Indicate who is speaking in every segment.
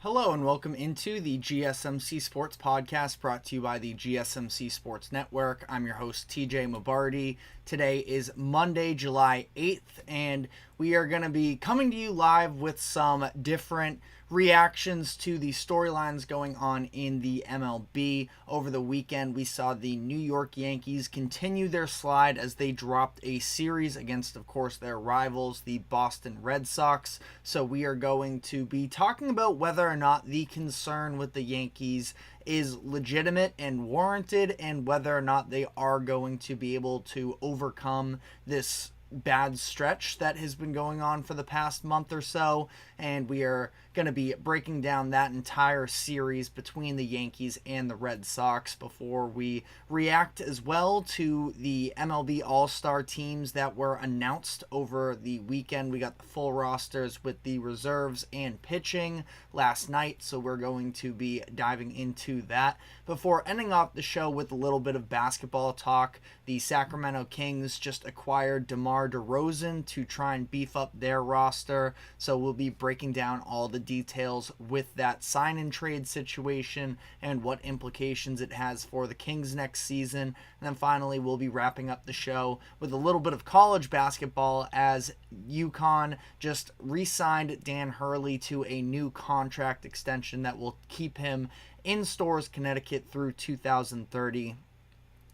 Speaker 1: Hello and welcome into the GSMC Sports Podcast brought to you by the GSMC Sports Network. I'm your host, TJ Mabardi. Today is Monday, July 8th, and we are going to be coming to you live with some different reactions to the storylines going on in the MLB. Over the weekend, we saw the New York Yankees continue their slide as they dropped a series against, of course, their rivals, the Boston Red Sox. So we are going to be talking about whether or not the concern with the Yankees is legitimate and warranted, and whether or not they are going to be able to overcome this bad stretch that has been going on for the past month or so. And we are going to be breaking down that entire series between the Yankees and the Red Sox before we react as well to the MLB All-Star teams that were announced over the weekend. We got the full rosters with the reserves and pitching last night, so we're going to be diving into that before ending off the show with a little bit of basketball talk. The Sacramento Kings just acquired DeMar DeRozan to try and beef up their roster, so we'll be breaking down all the details with that sign and trade situation and what implications it has for the Kings next season. And then finally, we'll be wrapping up the show with a little bit of college basketball as UConn just re-signed Dan Hurley to a new contract extension that will keep him in Storrs, Connecticut through 2030.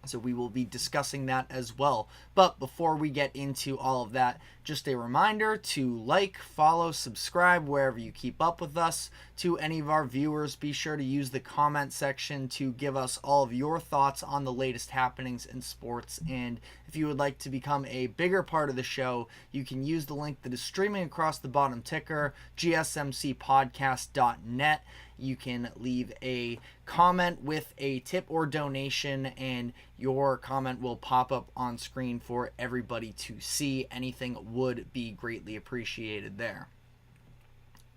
Speaker 1: So we will be discussing that as well. But before we get into all of that, just a reminder to like, follow, subscribe wherever you keep up with us. To any of our viewers, be sure to use the comment section to give us all of your thoughts on the latest happenings in sports. And if you would like to become a bigger part of the show, you can use the link that is streaming across the bottom ticker, gsmcpodcast.net. You can leave a comment with a tip or donation, and your comment will pop up on screen for everybody to see. Anything would be greatly appreciated there.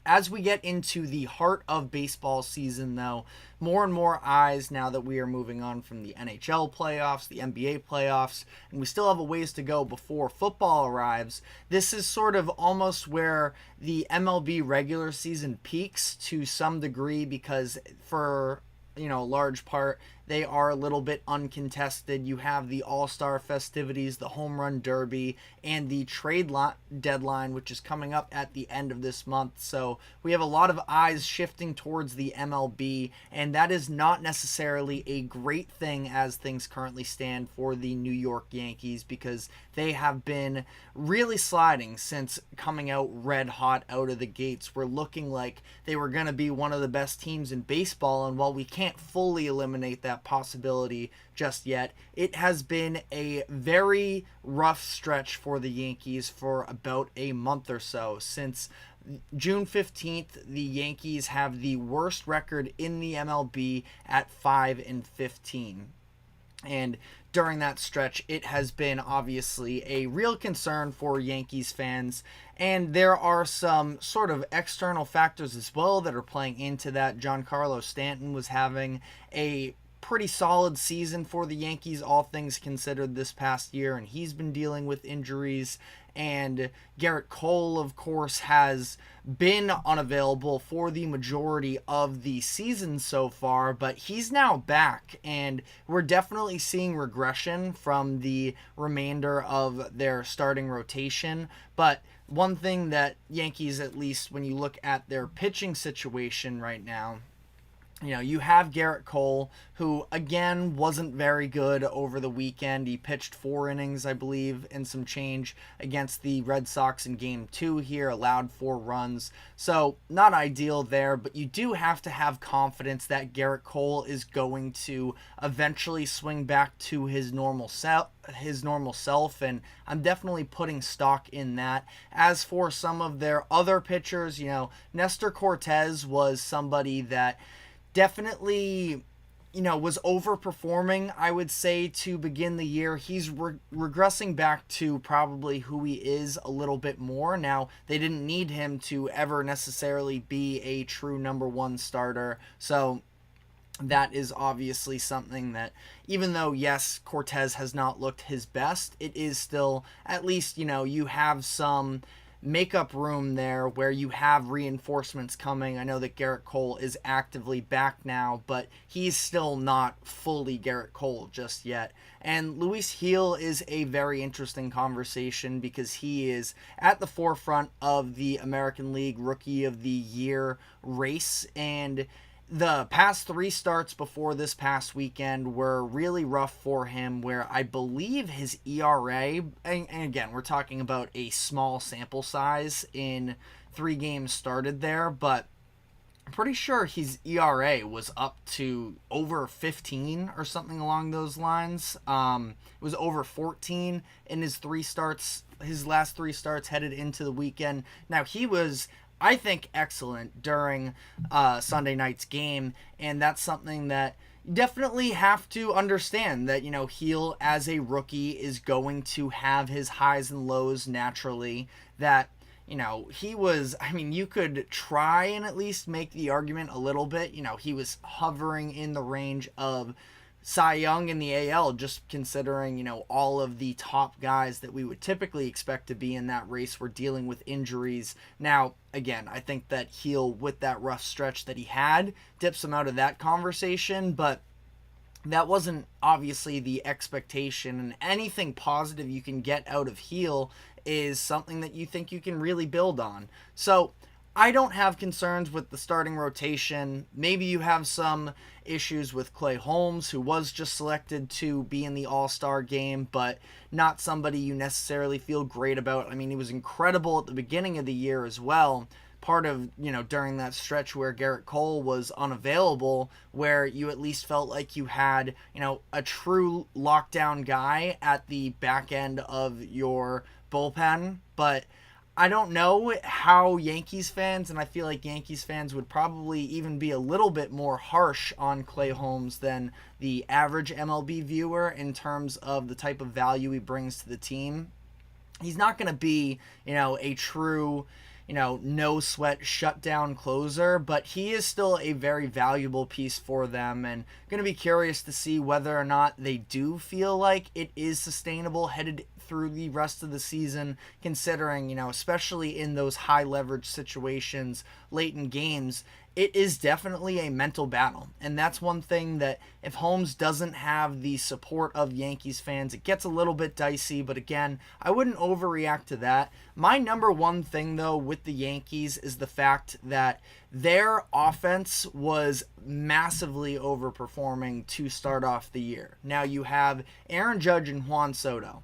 Speaker 1: As we get into the heart of baseball season, though, more and more eyes now that we are moving on from the NHL playoffs, the NBA playoffs, and we still have a ways to go before football arrives. This is sort of almost where the MLB regular season peaks to some degree, because for a large part, they are a little bit uncontested. You have the All-Star festivities, the Home Run Derby, and the trade deadline, which is coming up at the end of this month. So we have a lot of eyes shifting towards the MLB, and that is not necessarily a great thing as things currently stand for the New York Yankees, because they have been really sliding since coming out red hot out of the gates. We're looking like they were going to be one of the best teams in baseball, and while we can't fully eliminate that possibility just yet, it has been a very rough stretch for the Yankees for about a month or so. Since June 15th, the Yankees have the worst record in the MLB at 5-15. And during that stretch, it has been obviously a real concern for Yankees fans. And there are some sort of external factors as well that are playing into that. Giancarlo Stanton was having a pretty solid season for the Yankees, all things considered, this past year, and he's been dealing with injuries. And Garrett Cole, of course, has been unavailable for the majority of the season so far, but he's now back, and we're definitely seeing regression from the remainder of their starting rotation. But one thing that Yankees, at least when you look at their pitching situation right now, you have Garrett Cole, who, again, wasn't very good over the weekend. He pitched 4 innings, I believe, and some change against the Red Sox in Game 2 here, allowed 4 runs. So, not ideal there, but you do have to have confidence that Garrett Cole is going to eventually swing back to his normal self, and I'm definitely putting stock in that. As for some of their other pitchers, Nestor Cortes was somebody that definitely, was overperforming, I would say, to begin the year. He's regressing back to probably who he is a little bit more. Now, they didn't need him to ever necessarily be a true number 1 starter. So that is obviously something that, even though, yes, Cortes has not looked his best, it is still, at least, you have some make up room there where you have reinforcements coming. I know that Garrett Cole is actively back now, but he's still not fully Garrett Cole just yet. And Luis Gil is a very interesting conversation because he is at the forefront of the American League Rookie of the Year race, and the past 3 starts before this past weekend were really rough for him, where I believe his ERA, and again, we're talking about a small sample size in 3 games started there, but I'm pretty sure his ERA was up to over 15 or something along those lines. It was over 14 in his last 3 starts headed into the weekend. Now, he was, I think, excellent during Sunday night's game, and that's something that you definitely have to understand, that, Gil as a rookie is going to have his highs and lows naturally, that he was, you could try and at least make the argument a little bit. He was hovering in the range of Cy Young in the AL, just considering, all of the top guys that we would typically expect to be in that race were dealing with injuries. Now, again, I think that Gil, with that rough stretch that he had, dips him out of that conversation, but that wasn't obviously the expectation, and anything positive you can get out of Gil is something that you think you can really build on. So I don't have concerns with the starting rotation. Maybe you have some issues with Clay Holmes, who was just selected to be in the All-Star game, but not somebody you necessarily feel great about. He was incredible at the beginning of the year as well. Part of, during that stretch where Garrett Cole was unavailable, where you at least felt like you had, a true lockdown guy at the back end of your bullpen. But I don't know how Yankees fans, and I feel like Yankees fans would probably even be a little bit more harsh on Clay Holmes than the average MLB viewer in terms of the type of value he brings to the team. He's not going to be, a true, no sweat shutdown closer, but he is still a very valuable piece for them, and going to be curious to see whether or not they do feel like it is sustainable headed through the rest of the season, considering, especially in those high leverage situations late in games, it is definitely a mental battle. And that's one thing that if Holmes doesn't have the support of Yankees fans, it gets a little bit dicey. But again, I wouldn't overreact to that. My number one thing, though, with the Yankees is the fact that their offense was massively overperforming to start off the year. Now you have Aaron Judge and Juan Soto,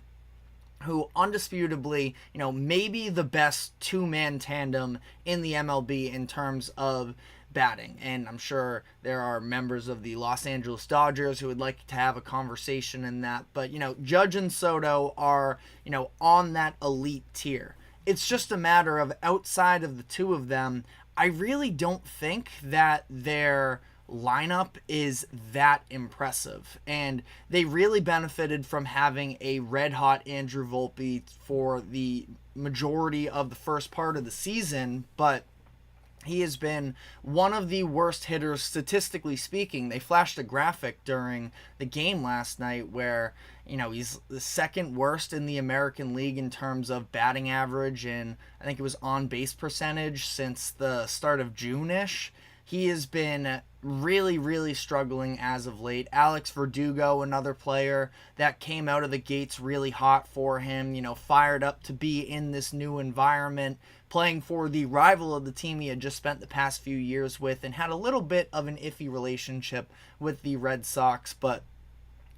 Speaker 1: who undisputably, maybe the best 2-man tandem in the MLB in terms of batting. And I'm sure there are members of the Los Angeles Dodgers who would like to have a conversation in that. But, Judge and Soto are, on that elite tier. It's just a matter of, outside of the two of them, I really don't think that their lineup is that impressive, and they really benefited from having a red hot Andrew Volpe for the majority of the first part of the season, but he has been one of the worst hitters statistically speaking. They flashed a graphic during the game last night where he's the second worst in the American League in terms of batting average, and I think it was on base percentage since the start of June-ish. He has been really, really struggling as of late. Alex Verdugo, another player that came out of the gates really hot for him, fired up to be in this new environment, playing for the rival of the team he had just spent the past few years with, and had a little bit of an iffy relationship with the Red Sox, but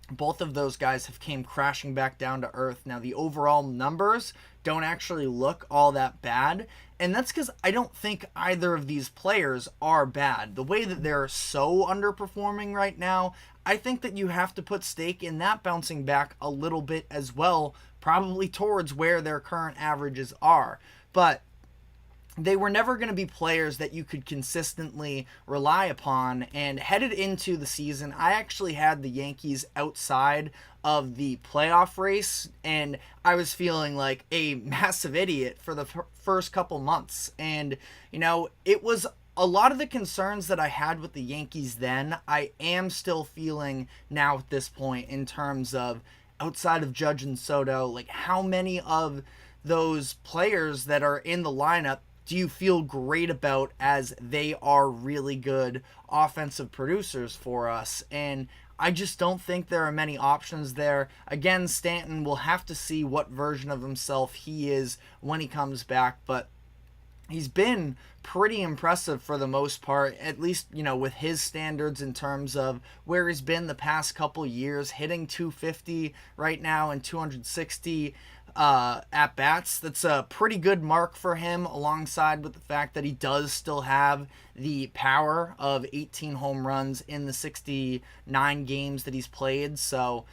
Speaker 1: both of those guys have came crashing back down to earth. Now, the overall numbers don't actually look all that bad, and that's because I don't think either of these players are bad. The way that they're so underperforming right now, I think that you have to put stake in that bouncing back a little bit as well, probably towards where their current averages are. But they were never going to be players that you could consistently rely upon. And headed into the season, I actually had the Yankees outside of the playoff race, and I was feeling like a massive idiot for the first couple months. And, it was a lot of the concerns that I had with the Yankees then, I am still feeling now at this point in terms of outside of Judge and Soto, like how many of those players that are in the lineup do you feel great about, as they are really good offensive producers for us? And I just don't think there are many options there. Again, Stanton will have to see what version of himself he is when he comes back, but he's been pretty impressive for the most part, at least, with his standards in terms of where he's been the past couple years, hitting 250 right now and 260 at bats. That's a pretty good mark for him, alongside with the fact that he does still have the power of 18 home runs in the 69 games that he's played. So,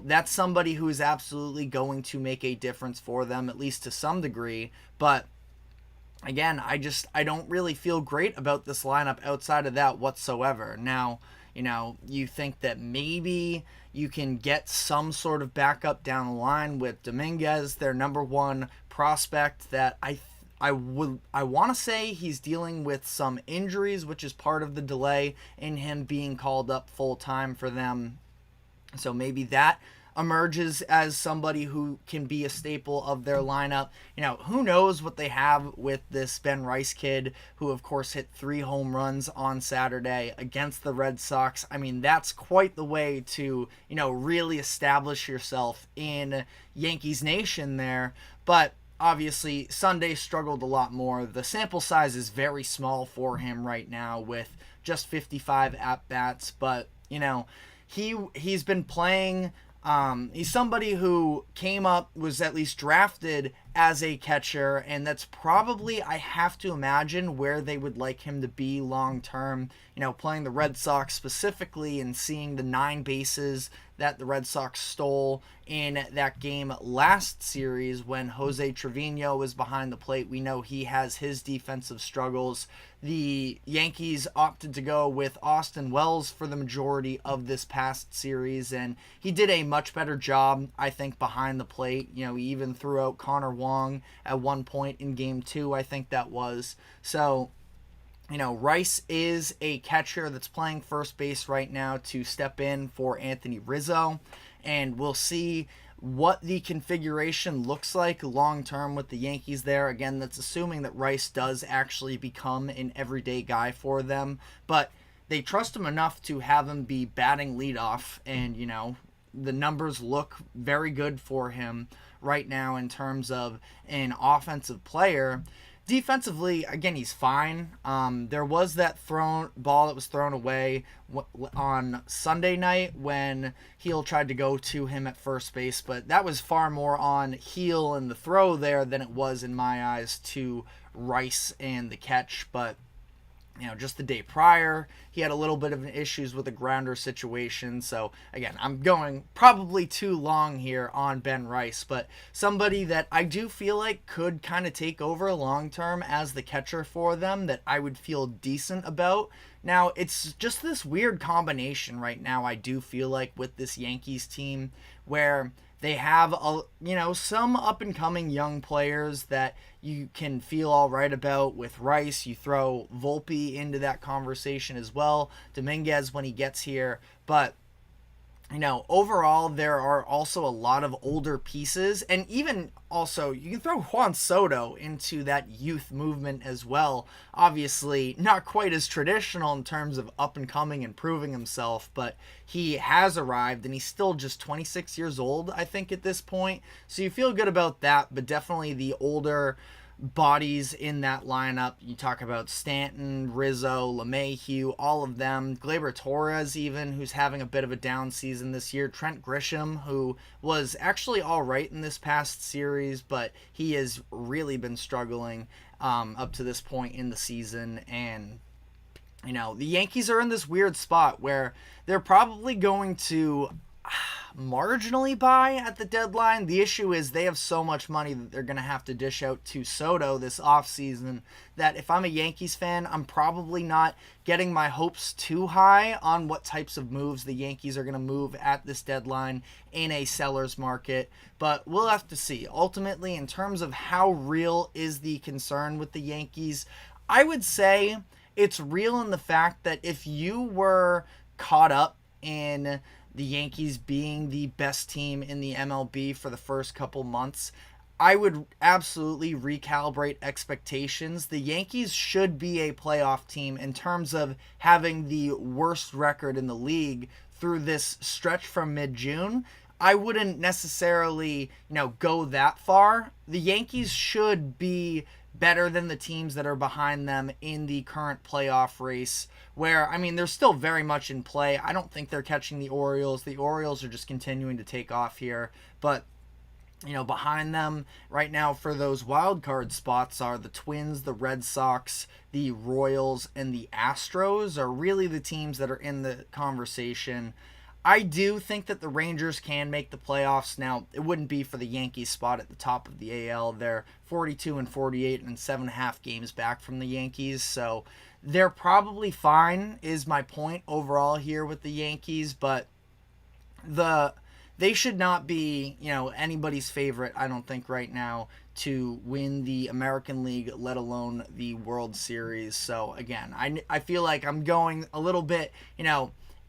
Speaker 1: that's somebody who is absolutely going to make a difference for them, at least to some degree. But again, I don't really feel great about this lineup outside of that whatsoever. Now, you think that maybe you can get some sort of backup down the line with Dominguez, their number one prospect, that I want to say he's dealing with some injuries, which is part of the delay in him being called up full time for them. So maybe that emerges as somebody who can be a staple of their lineup. Who knows what they have with this Ben Rice kid, who of course hit 3 home runs on Saturday against the Red Sox. I mean, that's quite the way to, really establish yourself in Yankees Nation there. But obviously, Sunday struggled a lot more. The sample size is very small for him right now with just 55 at-bats, but, he's been playing. He's somebody who came up, was at least drafted as a catcher, and that's probably, I have to imagine, where they would like him to be long term. Playing the Red Sox specifically and seeing the 9 bases that the Red Sox stole in that game last series when Jose Trevino was behind the plate. We know he has his defensive struggles. The Yankees opted to go with Austin Wells for the majority of this past series, and he did a much better job, I think, behind the plate. He even threw out Connor Wong at one point in game 2, I think that was. So, Rice is a catcher that's playing first base right now to step in for Anthony Rizzo, and we'll see what the configuration looks like long term with the Yankees there. Again, that's assuming that Rice does actually become an everyday guy for them, but they trust him enough to have him be batting leadoff, and the numbers look very good for him right now in terms of an offensive player. Defensively, again, he's fine. There was that ball that was thrown away on Sunday night when Heel tried to go to him at first base, but that was far more on Heel and the throw there than it was, in my eyes, to Rice and the catch. But just the day prior, he had a little bit of issues with a grounder situation. So, again, I'm going probably too long here on Ben Rice, but somebody that I do feel like could kind of take over long term as the catcher for them, that I would feel decent about. Now, it's just this weird combination right now, I do feel like, with this Yankees team, where they have some up-and-coming young players that you can feel all right about. With Rice, you throw Volpe into that conversation as well, Dominguez when he gets here. But, overall, there are also a lot of older pieces. And even also, you can throw Juan Soto into that youth movement as well. Obviously, not quite as traditional in terms of up-and-coming and proving himself, but he has arrived, and he's still just 26 years old, I think, at this point. So you feel good about that, but definitely the older bodies in that lineup. You talk about Stanton, Rizzo, LeMahieu, all of them. Gleyber Torres even, who's having a bit of a down season this year. Trent Grisham, who was actually all right in this past series, but he has really been struggling up to this point in the season. And the Yankees are in this weird spot where they're probably going to marginally buy at the deadline. The issue is they have so much money that they're going to have to dish out to Soto this offseason that if I'm a Yankees fan, I'm probably not getting my hopes too high on what types of moves the Yankees are going to move at this deadline in a seller's market. But we'll have to see. Ultimately, in terms of how real is the concern with the Yankees, I would say it's real in the fact that if you were caught up in the Yankees being the best team in the MLB for the first couple months, I would absolutely recalibrate expectations. The Yankees should be a playoff team in terms of having the worst record in the league through this stretch from mid-June. I wouldn't necessarily, go that far. The Yankees should be better than the teams that are behind them in the current playoff race, where, I mean, they're still very much in play. I don't think they're catching the Orioles. The Orioles are just continuing to take off here, but behind them right now for those wild card spots are the Twins, the Red Sox, the Royals, and the Astros are really the teams that are in the conversation. I do think that the Rangers can make the playoffs. Now, it wouldn't be for the Yankees spot at the top of the AL. They're 42 and 48 and 7.5 games back from the Yankees, so they're probably fine, is my point overall here with the Yankees, but they should not be, anybody's favorite, I don't think, right now to win the American League, let alone the World Series. So, again, I feel like I'm going a little bit,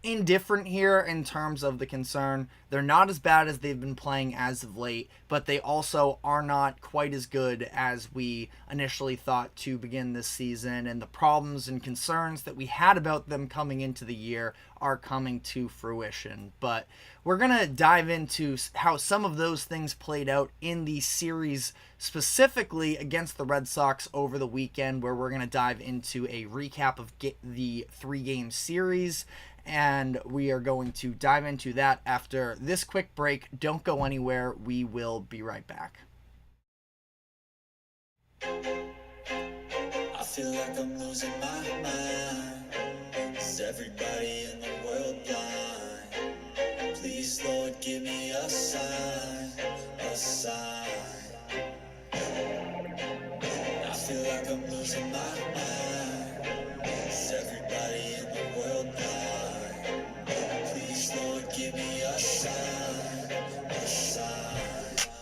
Speaker 1: indifferent here in terms of the concern. They're not as bad as they've been playing as of late, but they also are not quite as good as we initially thought to begin this season, and the problems and concerns that we had about them coming into the year are coming to fruition. But we're going to dive into how some of those things played out in the series, specifically against the Red Sox over the weekend, where we're going to dive into a recap of the 3-game series. And we are going to dive into that after this quick break. Don't go anywhere. We will be right back.
Speaker 2: I feel like I'm losing my mind. Is everybody in the world blind? Please, Lord, give me a sign, a sign. I feel like I'm losing my mind. Is everybody in the world blind? Please, Lord, give me a sign, a sign.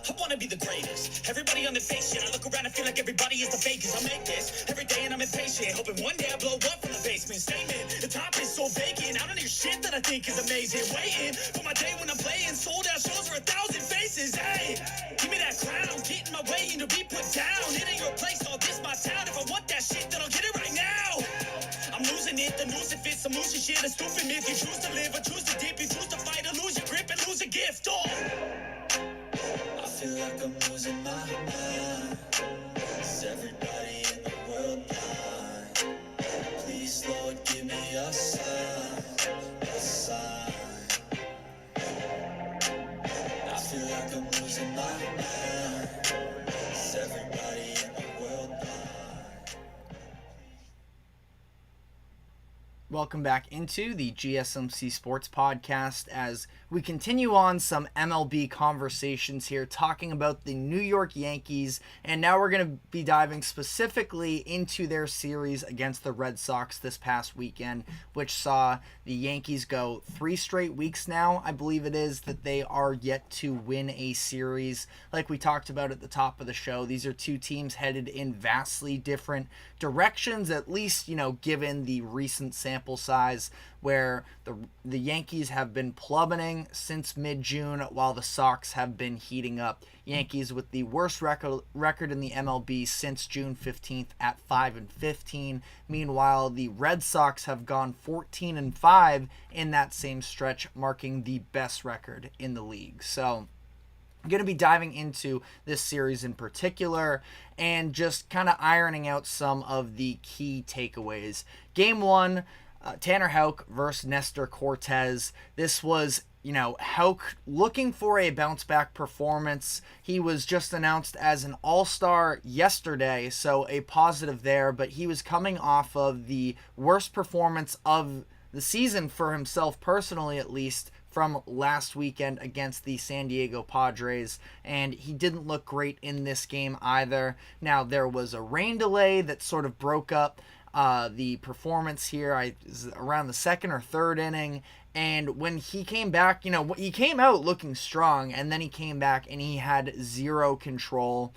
Speaker 2: I wanna be the greatest. Everybody on the fake shit. I look around and feel like everybody is the fakest. I make this every day and I'm impatient, hoping one day I blow up from the basement. Statement, the top is so vacant. I don't hear shit that I think is amazing. Waiting for my day when I'm playing. Sold out shows for 1,000 faces. Hey, give me that crown. Get in my way and to be put down. It ain't your place, all this my town. If I want that shit, then I'll get it right now. I'm losing it, the noose it fits. I'm losing shit, a stupid myth. You choose to live or choose to dip. You choose to fight or lose your grip and lose a gift. Oh, I feel like I'm losing my mind. Is everybody in the world blind? Please, Lord, give me a sign, a sign. I feel like I'm losing my mind. Is everybody in the world blind?
Speaker 1: Welcome back into the GSMC Sports Podcast as we continue on some MLB conversations here, talking about the New York Yankees, and now we're going to be diving specifically into their series against the Red Sox this past weekend, which saw the Yankees go 3 straight weeks now, I believe it is, that they are yet to win a series. Like we talked about at the top of the show, these are two teams headed in vastly different directions, at least, given the recent sample size, where the Yankees have been plummeting since mid-June while the Sox have been heating up. Yankees with the worst record in the MLB since June 15th at 5-15. Meanwhile, the Red Sox have gone 14-5 in that same stretch, marking the best record in the league. So I'm going to be diving into this series in particular and just kind of ironing out some of the key takeaways. Game 1, Tanner Houck versus Nestor Cortes. This was, Houck looking for a bounce-back performance. He was just announced as an all-star yesterday, so a positive there, but he was coming off of the worst performance of the season for himself, personally at least, from last weekend against the San Diego Padres, and he didn't look great in this game either. Now, there was a rain delay that sort of broke up the performance here around the 2nd or 3rd inning, and when he came back, he came out looking strong, and then he came back and he had zero control.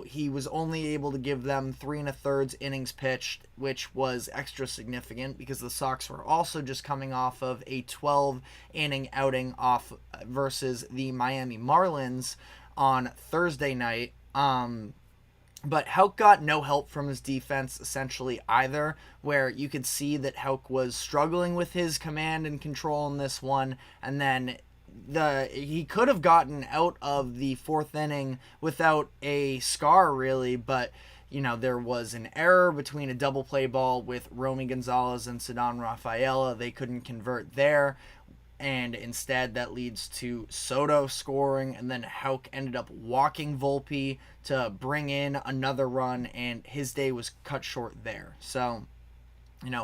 Speaker 1: He was only able to give them 3 1/3 innings pitched, which was extra significant because the Sox were also just coming off of a 12-inning outing off versus the Miami Marlins on Thursday night. But Houck got no help from his defense essentially either, where you could see that Houck was struggling with his command and control in this one, and then he could have gotten out of the fourth inning without a scar really, but there was an error between a double play ball with Romy Gonzalez and Ceddanne Rafaela. They couldn't convert there, and instead that leads to Soto scoring, and then Houck ended up walking Volpe to bring in another run, and his day was cut short there. So,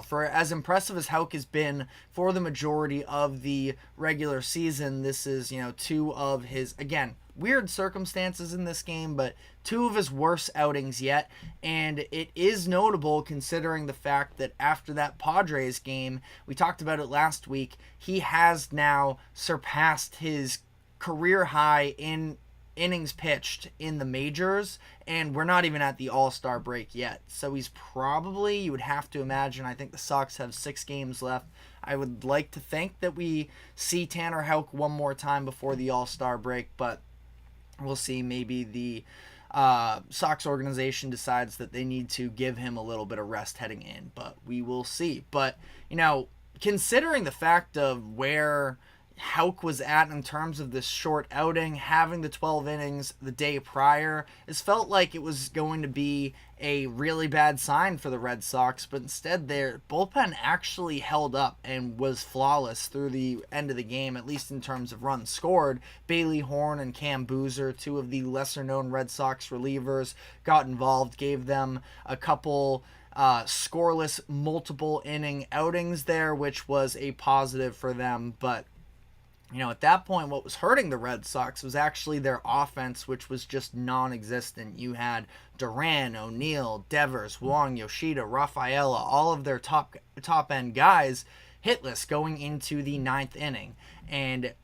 Speaker 1: for as impressive as Houck has been for the majority of the regular season, this is, two of his, again, weird circumstances in this game, but two of his worst outings yet. And it is notable considering the fact that after that Padres game, we talked about it last week, he has now surpassed his career high in innings pitched in the majors, and we're not even at the All-Star break yet. So he's probably, you would have to imagine, I think the Sox have 6 games left. I would like to think that we see Tanner Houck one more time before the All-Star break, but we'll see. Maybe the Sox organization decides that they need to give him a little bit of rest heading in, but we will see. But, considering the fact of where Houck was at in terms of this short outing, having the 12 innings the day prior, it felt like it was going to be a really bad sign for the Red Sox, but instead their bullpen actually held up and was flawless through the end of the game, at least in terms of runs scored. Bailey Horn and Cam Boozer, two of the lesser-known Red Sox relievers, got involved, gave them a couple scoreless multiple inning outings there, which was a positive for them. But at that point, what was hurting the Red Sox was actually their offense, which was just non-existent. You had Duran, O'Neill, Devers, Wong, Yoshida, Rafaela, all of their top-end guys hitless going into the 9th inning. And,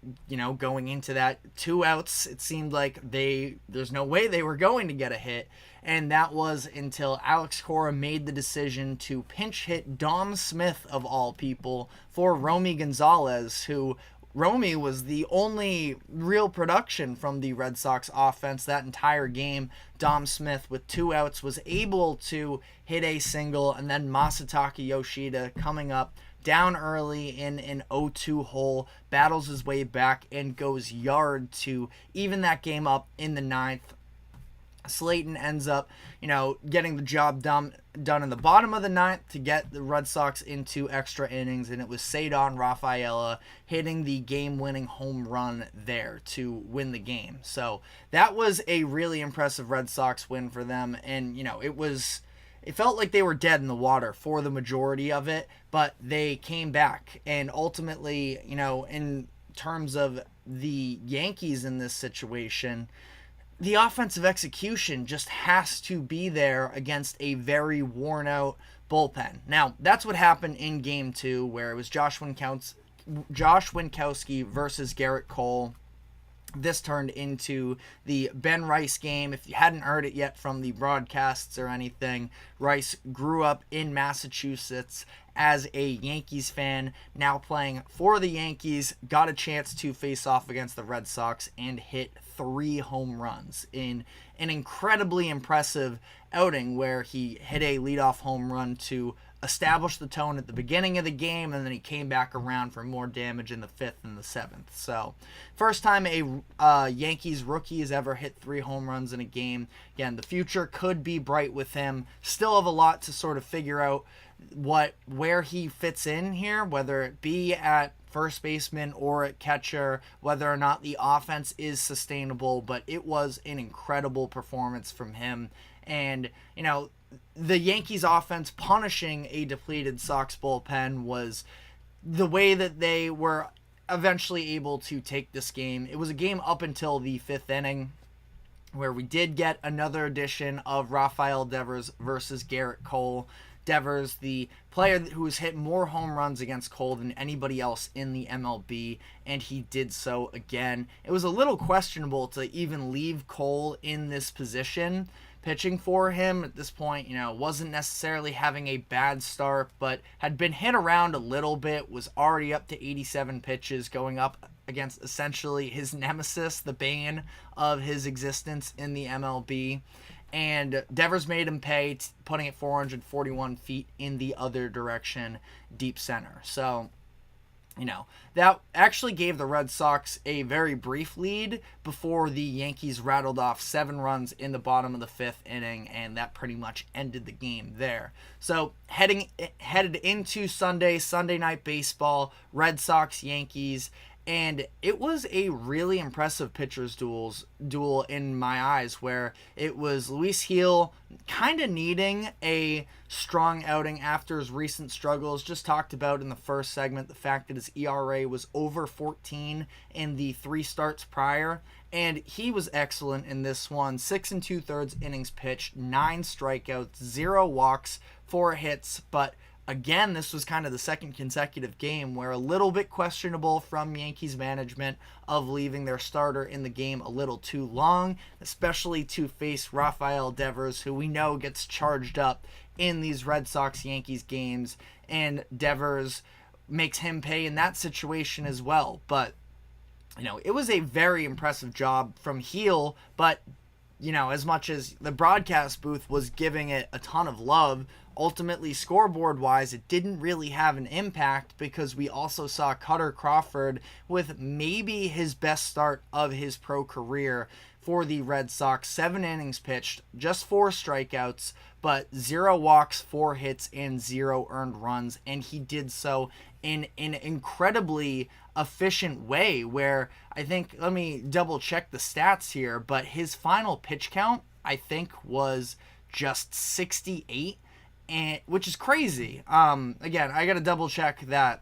Speaker 1: going into that 2 outs, it seemed like there's no way they were going to get a hit. And that was until Alex Cora made the decision to pinch hit Dom Smith, of all people, for Romy Gonzalez, who Romy was the only real production from the Red Sox offense that entire game. Dom Smith, with 2 outs, was able to hit a single, and then Masataka Yoshida coming up down early in an 0-2 hole, battles his way back and goes yard to even that game up in the 9th. Slayton ends up, getting the job done in the bottom of the 9th to get the Red Sox into extra innings, and it was Ceddanne Rafaela hitting the game-winning home run there to win the game. So that was a really impressive Red Sox win for them, and, it felt like they were dead in the water for the majority of it, but they came back, and ultimately, in terms of the Yankees in this situation, the offensive execution just has to be there against a very worn-out bullpen. Now, that's what happened in Game 2, where it was Josh Winkowski versus Garrett Cole. This turned into the Ben Rice game. If you hadn't heard it yet from the broadcasts or anything, Rice grew up in Massachusetts as a Yankees fan, now playing for the Yankees, got a chance to face off against the Red Sox and hit 3 home runs in an incredibly impressive outing where he hit a leadoff home run to establish the tone at the beginning of the game, and then he came back around for more damage in the 5th and the 7th. So, first time a Yankees rookie has ever hit 3 home runs in a game. Again, the future could be bright with him. Still have a lot to sort of figure out where he fits in here, whether it be at first baseman or at catcher, whether or not the offense is sustainable, but it was an incredible performance from him. And, the Yankees offense punishing a depleted Sox bullpen was the way that they were eventually able to take this game. It was a game up until the 5th inning where we did get another edition of Rafael Devers versus Garrett Cole. Devers, the player who has hit more home runs against Cole than anybody else in the MLB, and he did so again. It was a little questionable to even leave Cole in this position pitching for him at this point, wasn't necessarily having a bad start, but had been hit around a little bit, was already up to 87 pitches, going up against essentially his nemesis, the bane of his existence in the MLB. And Devers made him pay, putting it 441 feet in the other direction, deep center. So, that actually gave the Red Sox a very brief lead before the Yankees rattled off 7 runs in the bottom of the 5th inning, and that pretty much ended the game there. So headed into Sunday night baseball, Red Sox, Yankees, and it was a really impressive pitchers duel in my eyes, where it was Luis Gil kind of needing a strong outing after his recent struggles. Just talked about in the first segment the fact that his ERA was over 14 in the 3 starts prior, and he was excellent in this one. 6 2/3 innings pitched, 9 strikeouts, 0 walks, 4 hits, but again, this was kind of the second consecutive game where a little bit questionable from Yankees management of leaving their starter in the game a little too long, especially to face Rafael Devers, who we know gets charged up in these Red Sox-Yankees games, and Devers makes him pay in that situation as well. But, it was a very impressive job from Gil, but, as much as the broadcast booth was giving it a ton of love, ultimately, scoreboard-wise, it didn't really have an impact because we also saw Cutter Crawford with maybe his best start of his pro career for the Red Sox. 7 innings pitched, just 4 strikeouts, but 0 walks, 4 hits, and 0 earned runs, and he did so in an incredibly efficient way where I think, let me double check the stats here, but his final pitch count, I think, was just 68, and which is crazy. Again, I got to double check that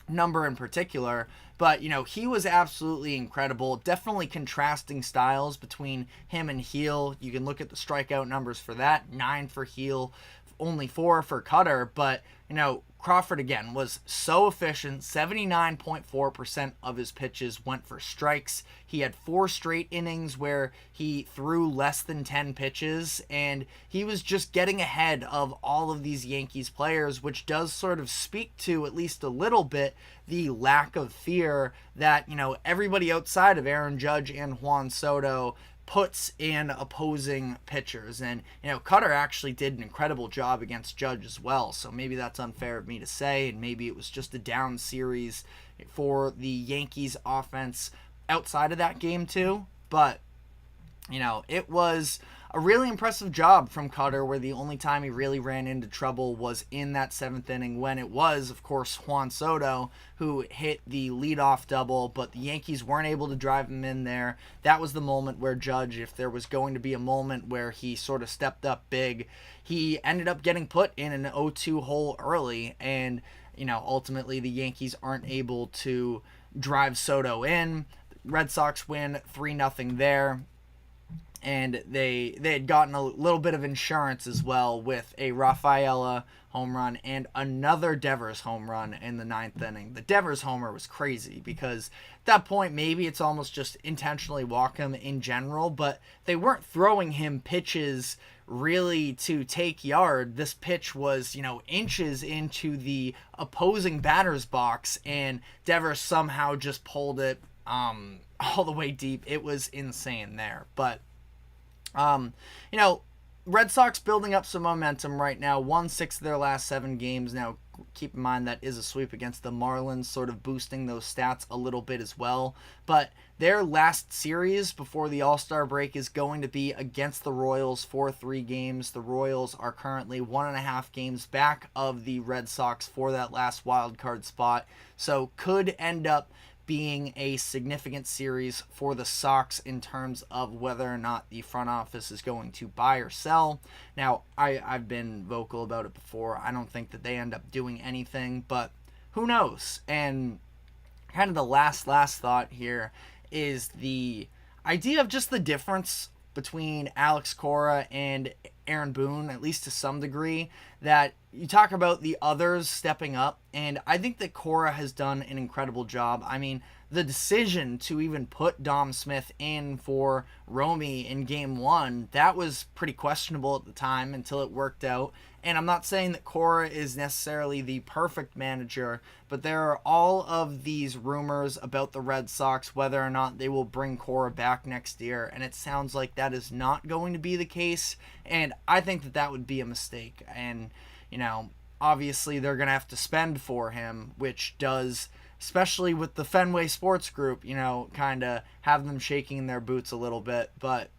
Speaker 1: number in particular, but he was absolutely incredible. Definitely contrasting styles between him and Gil. You can look at the strikeout numbers for that. 9 for Gil, only 4 for Cutter, but Crawford again was so efficient. 79.4% of his pitches went for strikes. He had 4 straight innings where he threw less than 10 pitches, and he was just getting ahead of all of these Yankees players, which does sort of speak to, at least a little bit, the lack of fear that everybody outside of Aaron Judge and Juan Soto puts in opposing pitchers. And Cutter actually did an incredible job against Judge as well, so maybe that's unfair of me to say, and maybe it was just a down series for the Yankees offense outside of that game too. But it was a really impressive job from Cutter, where the only time he really ran into trouble was in that 7th inning, when it was, of course, Juan Soto who hit the leadoff double, but the Yankees weren't able to drive him in there. That was the moment where Judge, if there was going to be a moment where he sort of stepped up big, he ended up getting put in an 0-2 hole early, and ultimately the Yankees aren't able to drive Soto in. Red Sox win 3-0 there. And they had gotten a little bit of insurance as well with a Rafaela home run and another Devers home run in the 9th inning. The Devers homer was crazy because at that point maybe it's almost just intentionally walk him in general, but they weren't throwing him pitches really to take yard. This pitch was, inches into the opposing batter's box, and Devers somehow just pulled it all the way deep. It was insane there. But Red Sox building up some momentum right now. 1-6 of their last 7 games. Now, keep in mind that is a sweep against the Marlins, sort of boosting those stats a little bit as well. But their last series before the All-Star break is going to be against the Royals for 3 games. The Royals are currently 1.5 games back of the Red Sox for that last wild card spot, so could end up being a significant series for the Sox in terms of whether or not the front office is going to buy or sell. Now, I've been vocal about it before. I don't think that they end up doing anything, but who knows? And kind of the last thought here is the idea of just the difference between Alex Cora and Aaron Boone, at least to some degree, that you talk about the others stepping up, and I think that Cora has done an incredible job. I mean, the decision to even put Dom Smith in for Romy in game 1, that was pretty questionable at the time until it worked out. And I'm not saying that Cora is necessarily the perfect manager, but there are all of these rumors about the Red Sox, whether or not they will bring Cora back next year, and it sounds like that is not going to be the case, and I think that that would be a mistake. And, obviously they're going to have to spend for him, which does, especially with the Fenway Sports Group, kind of have them shaking their boots a little bit, but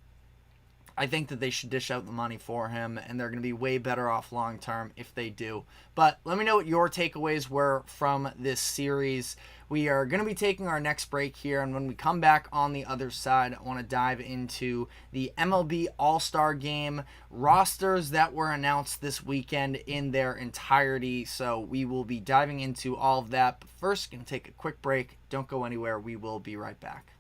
Speaker 1: I think that they should dish out the money for him, and they're going to be way better off long term if they do. But let me know what your takeaways were from this series. We are going to be taking our next break here, and when we come back on the other side, I want to dive into the MLB All-Star Game rosters that were announced this weekend in their entirety. So we will be diving into all of that. But first, going to take a quick break. Don't go anywhere. We will be right back.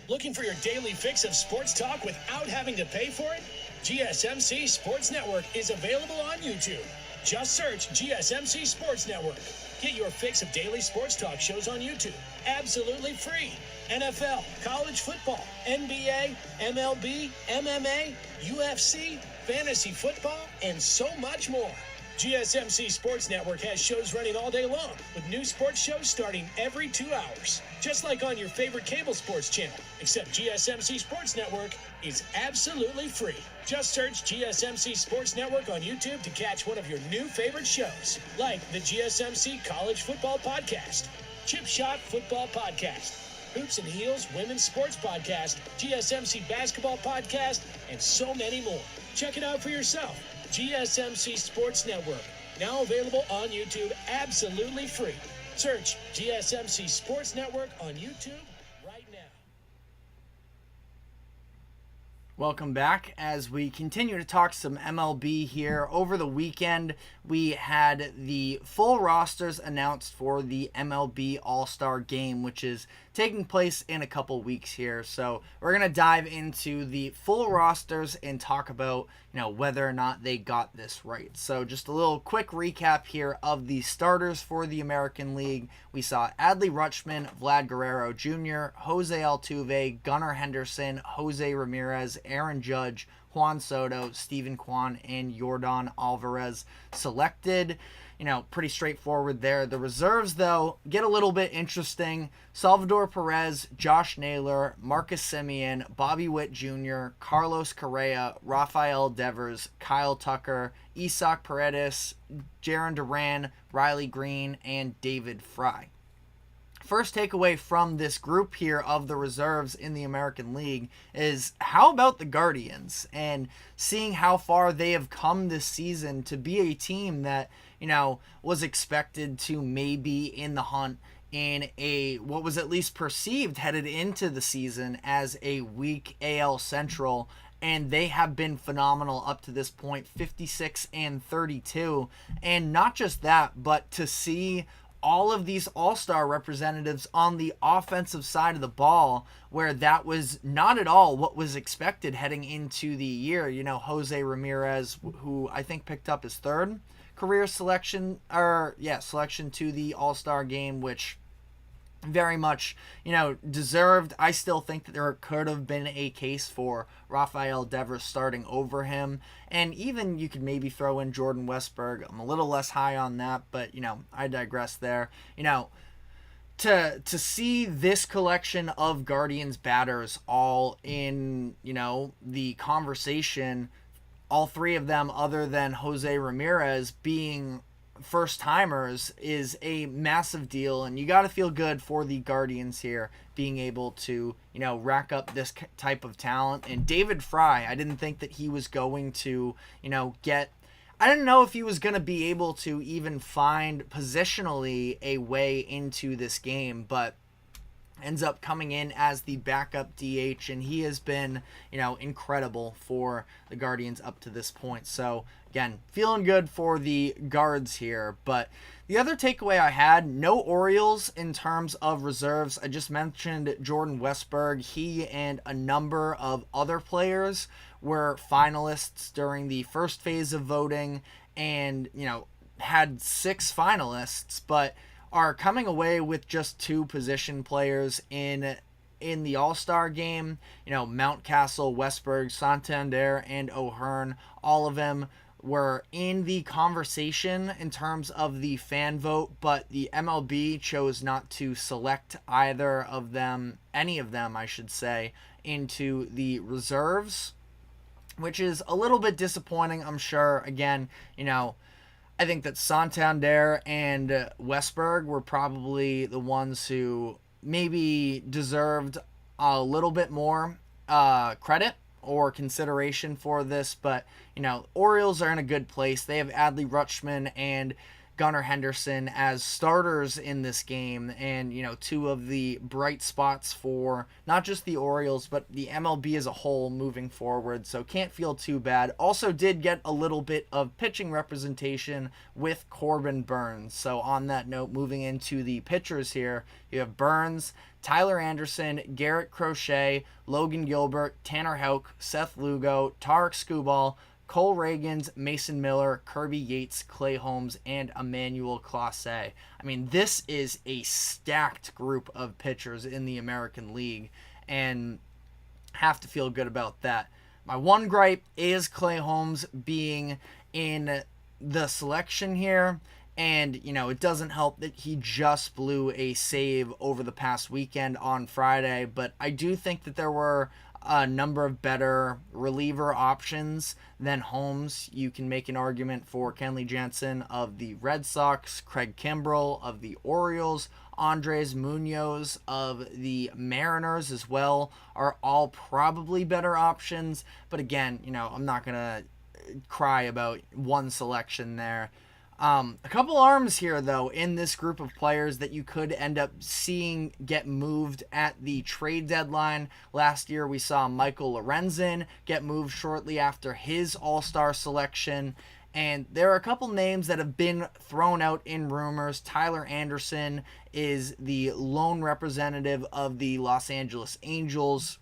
Speaker 3: Looking for your daily fix of sports talk without having to pay for it? GSMC Sports Network is available on YouTube. Just search GSMC Sports Network. Get your fix of daily sports talk shows on YouTube. Absolutely free. NFL, college football, NBA, MLB, MMA, UFC, fantasy football, and so much more. GSMC Sports Network has shows running all day long, with new sports shows starting every 2 hours. Just like on your favorite cable sports channel, except GSMC Sports Network is absolutely free. Just search GSMC Sports Network on YouTube to catch one of your new favorite shows, like the GSMC College Football Podcast, Chip Shot Football Podcast, Hoops and Heels Women's Sports Podcast, GSMC Basketball Podcast, and so many more. Check it out for yourself. GSMC Sports Network, now available on YouTube absolutely free. Search GSMC Sports Network on YouTube right now.
Speaker 1: Welcome back as we continue to talk some MLB here. Over the weekend, we had the full rosters announced for the MLB All-Star Game, which is taking place in a couple weeks here. So we're going to dive into the full rosters and talk about, whether or not they got this right. So just a little quick recap here of the starters for the American League. We saw Adley Rutschman, Vlad Guerrero Jr., Jose Altuve, Gunnar Henderson, Jose Ramirez, Aaron Judge, Juan Soto, Steven Kwan, and Yordan Alvarez selected. Pretty straightforward there. The reserves, though, get a little bit interesting. Salvador Perez, Josh Naylor, Marcus Semien, Bobby Witt Jr., Carlos Correa, Rafael Devers, Kyle Tucker, Isaac Paredes, Jarren Duran, Riley Green, and David Fry. First takeaway from this group here of the reserves in the American League is, how about the Guardians, and seeing how far they have come this season to be a team that, was expected to maybe in the hunt in what was at least perceived headed into the season as a weak AL Central, and they have been phenomenal up to this point, 56-32, and not just that, but to see all of these all-star representatives on the offensive side of the ball, where that was not at all what was expected heading into the year. Jose Ramirez, who I think picked up his third career selection to the All-Star Game, which very much, deserved. I still think that there could have been a case for Rafael Devers starting over him. And even you could maybe throw in Jordan Westberg. I'm a little less high on that, but, I digress there. To see this collection of Guardians batters all in, the conversation, all three of them other than Jose Ramirez being first timers, is a massive deal, and you got to feel good for the Guardians here being able to rack up this type of talent. And David Fry, I didn't think that he was going to I didn't know if he was going to be able to even find positionally a way into this game, but ends up coming in as the backup DH, and he has been, incredible for the Guardians up to this point. So, again, feeling good for the guards here. But the other takeaway I had, no Orioles in terms of reserves. I just mentioned Jordan Westberg. He and a number of other players were finalists during the first phase of voting and, had 6 finalists, but are coming away with just 2 position players in the All-Star game. Mountcastle, Westberg, Santander, and O'Hearn, all of them were in the conversation in terms of the fan vote, but the MLB chose not to select either of them, any of them, I should say, into the reserves, which is a little bit disappointing, I'm sure. Again, I think that Santander and Westberg were probably the ones who maybe deserved a little bit more credit or consideration for this, but Orioles are in a good place. They have Adley Rutschman and Gunnar Henderson as starters in this game, and 2 of the bright spots for not just the Orioles but the MLB as a whole moving forward, so can't feel too bad. Also did get a little bit of pitching representation with Corbin Burns. So on that note, moving into the pitchers here, you have Burns, Tyler Anderson, Garrett Crochet, Logan Gilbert, Tanner Houck, Seth Lugo, Tarek Skubal, Cole Reagans, Mason Miller, Kirby Yates, Clay Holmes, and Emmanuel Clase. I mean, this is a stacked group of pitchers in the American League, and have to feel good about that. My one gripe is Clay Holmes being in the selection here, and, it doesn't help that he just blew a save over the past weekend on Friday, but I do think that there were a number of better reliever options than Holmes. You can make an argument for Kenley Jansen of the Red Sox, Craig Kimbrell of the Orioles, Andres Munoz of the Mariners as well, are all probably better options. But again, I'm not going to cry about one selection there. A couple arms here, though, in this group of players that you could end up seeing get moved at the trade deadline. Last year, we saw Michael Lorenzen get moved shortly after his All-Star selection. And there are a couple names that have been thrown out in rumors. Tyler Anderson is the lone representative of the Los Angeles Angels.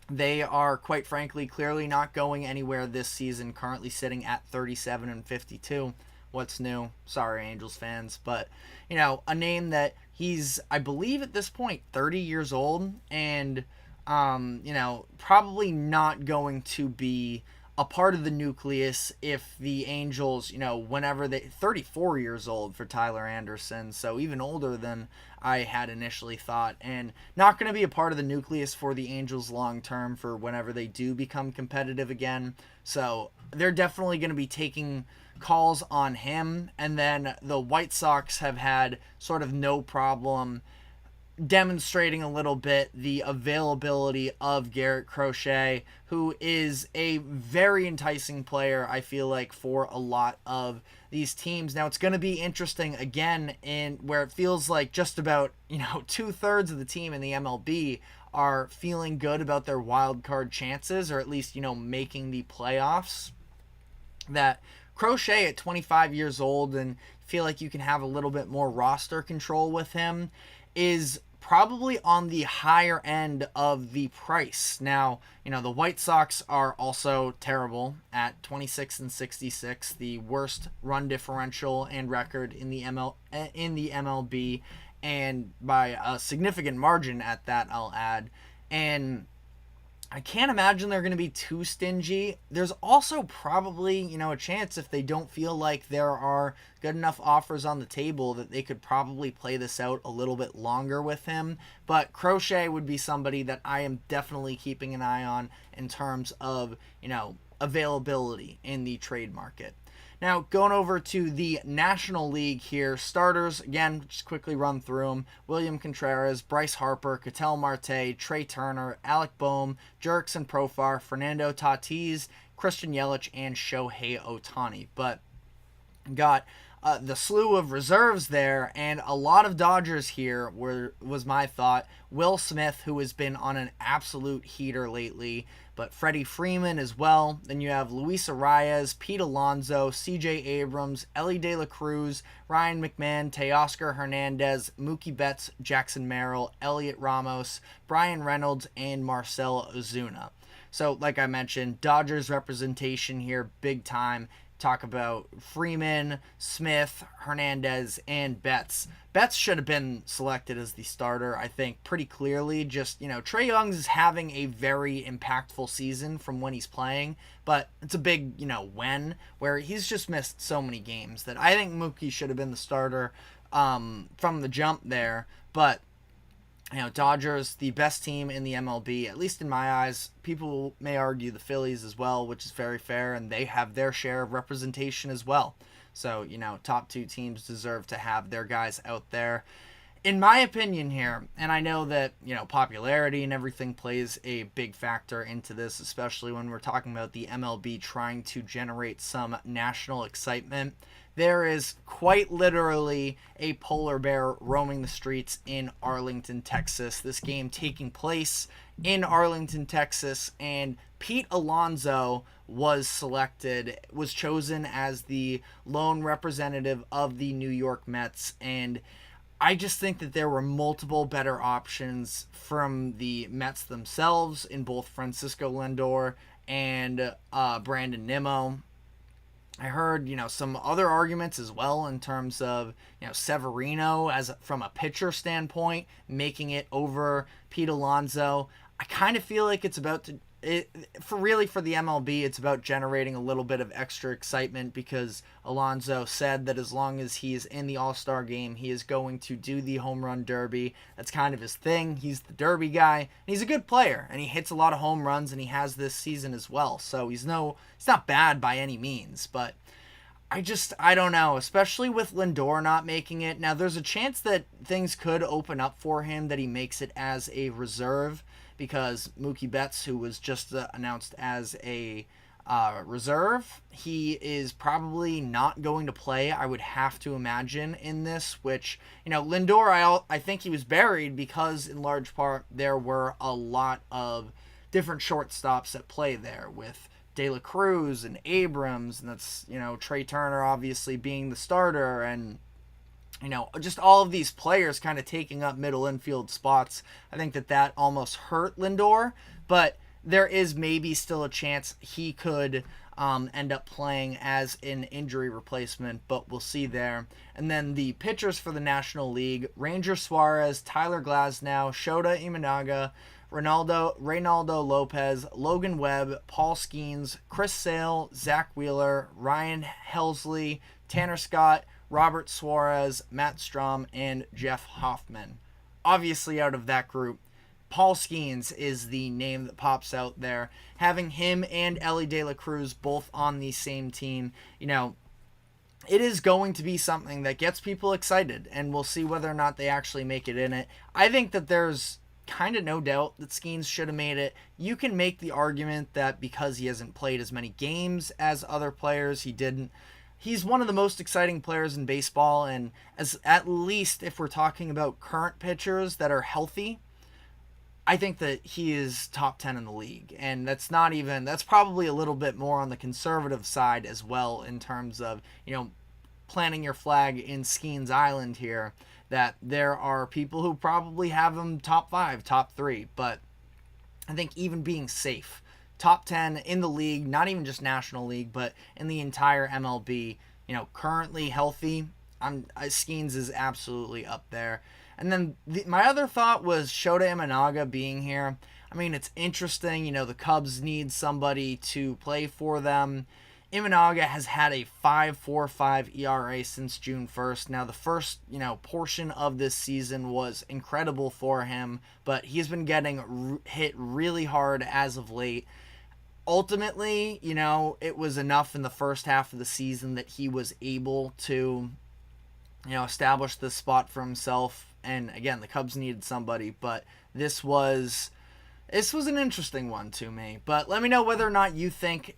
Speaker 1: They are, quite frankly, clearly not going anywhere this season, currently sitting at 37-52. What's new? Sorry, Angels fans. But, a name that he's, I believe at this point, 30 years old. And, probably not going to be a part of the nucleus if the Angels, whenever 34 years old for Tyler Anderson. So even older than I had initially thought. And not going to be a part of the nucleus for the Angels long term for whenever they do become competitive again. So they're definitely going to be taking calls on him. And then the White Sox have had sort of no problem demonstrating a little bit the availability of Garrett Crochet, who is a very enticing player, I feel like, for a lot of these teams. Now, it's going to be interesting, again, in where it feels like just about, 2/3 of the team in the MLB are feeling good about their wild card chances, or at least, making the playoffs, that Crochet at 25 years old, and feel like you can have a little bit more roster control with him, is probably on the higher end of the price. Now, the White Sox are also terrible at 26-66, the worst run differential and record in the MLB, and by a significant margin at that, I'll add. And I can't imagine they're going to be too stingy. There's also probably, a chance if they don't feel like there are good enough offers on the table that they could probably play this out a little bit longer with him. But Crochet would be somebody that I am definitely keeping an eye on in terms of, availability in the trade market. Now, going over to the National League here, starters, again, just quickly run through them. William Contreras, Bryce Harper, Ketel Marte, Trey Turner, Alec Boehm, Jurickson Profar, Fernando Tatis, Christian Yelich, and Shohei Ohtani. But got the slew of reserves there, and a lot of Dodgers here was my thought. Will Smith, who has been on an absolute heater lately, but Freddie Freeman as well. Then you have Luis Arias, Pete Alonso, C.J. Abrams, Ellie De La Cruz, Ryan McMahon, Teoscar Hernandez, Mookie Betts, Jackson Merrill, Elliot Ramos, Brian Reynolds, and Marcell Ozuna. So, like I mentioned, Dodgers representation here, big time. Talk about Freeman, Smith, Hernandez, and Betts. Betts should have been selected as the starter, I think, pretty clearly. Just, Trae Young's is having a very impactful season from when he's playing, but it's a big, where he's just missed so many games that I think Mookie should have been the starter from the jump there. But Dodgers, the best team in the MLB, at least in my eyes. People may argue the Phillies as well, which is very fair, and they have their share of representation as well. So, top two teams deserve to have their guys out there. In my opinion here, and I know that, popularity and everything plays a big factor into this, especially when we're talking about the MLB trying to generate some national excitement. There is quite literally a polar bear roaming the streets in Arlington, Texas. This game taking place in Arlington, Texas, and Pete Alonso was chosen as the lone representative of the New York Mets, and I just think that there were multiple better options from the Mets themselves in both Francisco Lindor and Brandon Nimmo. I heard, some other arguments as well in terms of, Severino as from a pitcher standpoint, making it over Pete Alonso. I kind of feel like it's about to, for the MLB, it's about generating a little bit of extra excitement because Alonso said that as long as he is in the All-Star game, he is going to do the home run derby. That's kind of his thing. He's the derby guy, and he's a good player, and he hits a lot of home runs, and he has this season as well. So he's not bad by any means, but I don't know, especially with Lindor not making it. Now, there's a chance that things could open up for him, that he makes it as a reserve, because Mookie Betts, who was just announced as a reserve, he is probably not going to play, I would have to imagine, in this, which, Lindor, I think he was buried because, in large part, there were a lot of different shortstops at play there with De La Cruz and Abrams, and that's, Trey Turner obviously being the starter, and just all of these players kind of taking up middle infield spots. I think that almost hurt Lindor, but there is maybe still a chance he could end up playing as an injury replacement, but we'll see there. And then the pitchers for the National League: Ranger Suarez, Tyler Glasnow, Shota Imanaga, Reynaldo Lopez, Logan Webb, Paul Skeens, Chris Sale, Zach Wheeler, Ryan Helsley, Tanner Scott, Robert Suarez, Matt Strom, and Jeff Hoffman. Obviously, out of that group, Paul Skeens is the name that pops out there. Having him and Ellie De La Cruz both on the same team, it is going to be something that gets people excited, and we'll see whether or not they actually make it in it. I think that there's kind of no doubt that Skeens should have made it. You can make the argument that because he hasn't played as many games as other players, he didn't. He's one of the most exciting players in baseball, and as at least if we're talking about current pitchers that are healthy, I think that he is top 10 in the league. And that's probably a little bit more on the conservative side as well, in terms of, planting your flag in Skeens Island here, that there are people who probably have him top 5, top 3, but I think even being safe, top 10 in the league, not even just National League, but in the entire MLB, currently healthy, Skeens is absolutely up there. And then my other thought was Shota Imanaga being here. I mean, it's interesting, the Cubs need somebody to play for them. Imanaga has had a 5.45 ERA since June 1st. Now, the first, portion of this season was incredible for him, but he's been getting hit really hard as of late. Ultimately, it was enough in the first half of the season that he was able to, establish this spot for himself. And again, the Cubs needed somebody, but this was an interesting one to me. But let me know whether or not you think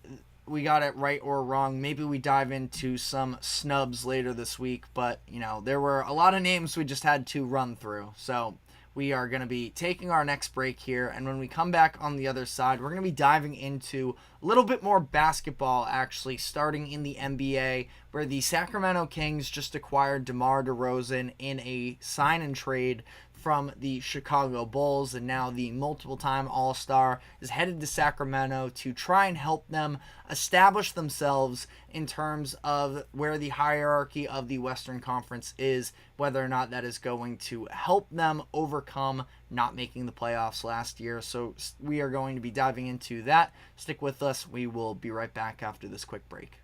Speaker 1: we got it right or wrong. Maybe we dive into some snubs later this week, but there were a lot of names we just had to run through. So we are going to be taking our next break here, and when we come back on the other side, we're going to be diving into a little bit more basketball, actually, starting in the NBA, where the Sacramento Kings just acquired DeMar DeRozan in a sign and trade from the Chicago Bulls, and now the multiple-time All-Star is headed to Sacramento to try and help them establish themselves in terms of where the hierarchy of the Western Conference is, whether or not that is going to help them overcome not making the playoffs last year. So we are going to be diving into that. Stick with us. We will be right back after this quick break.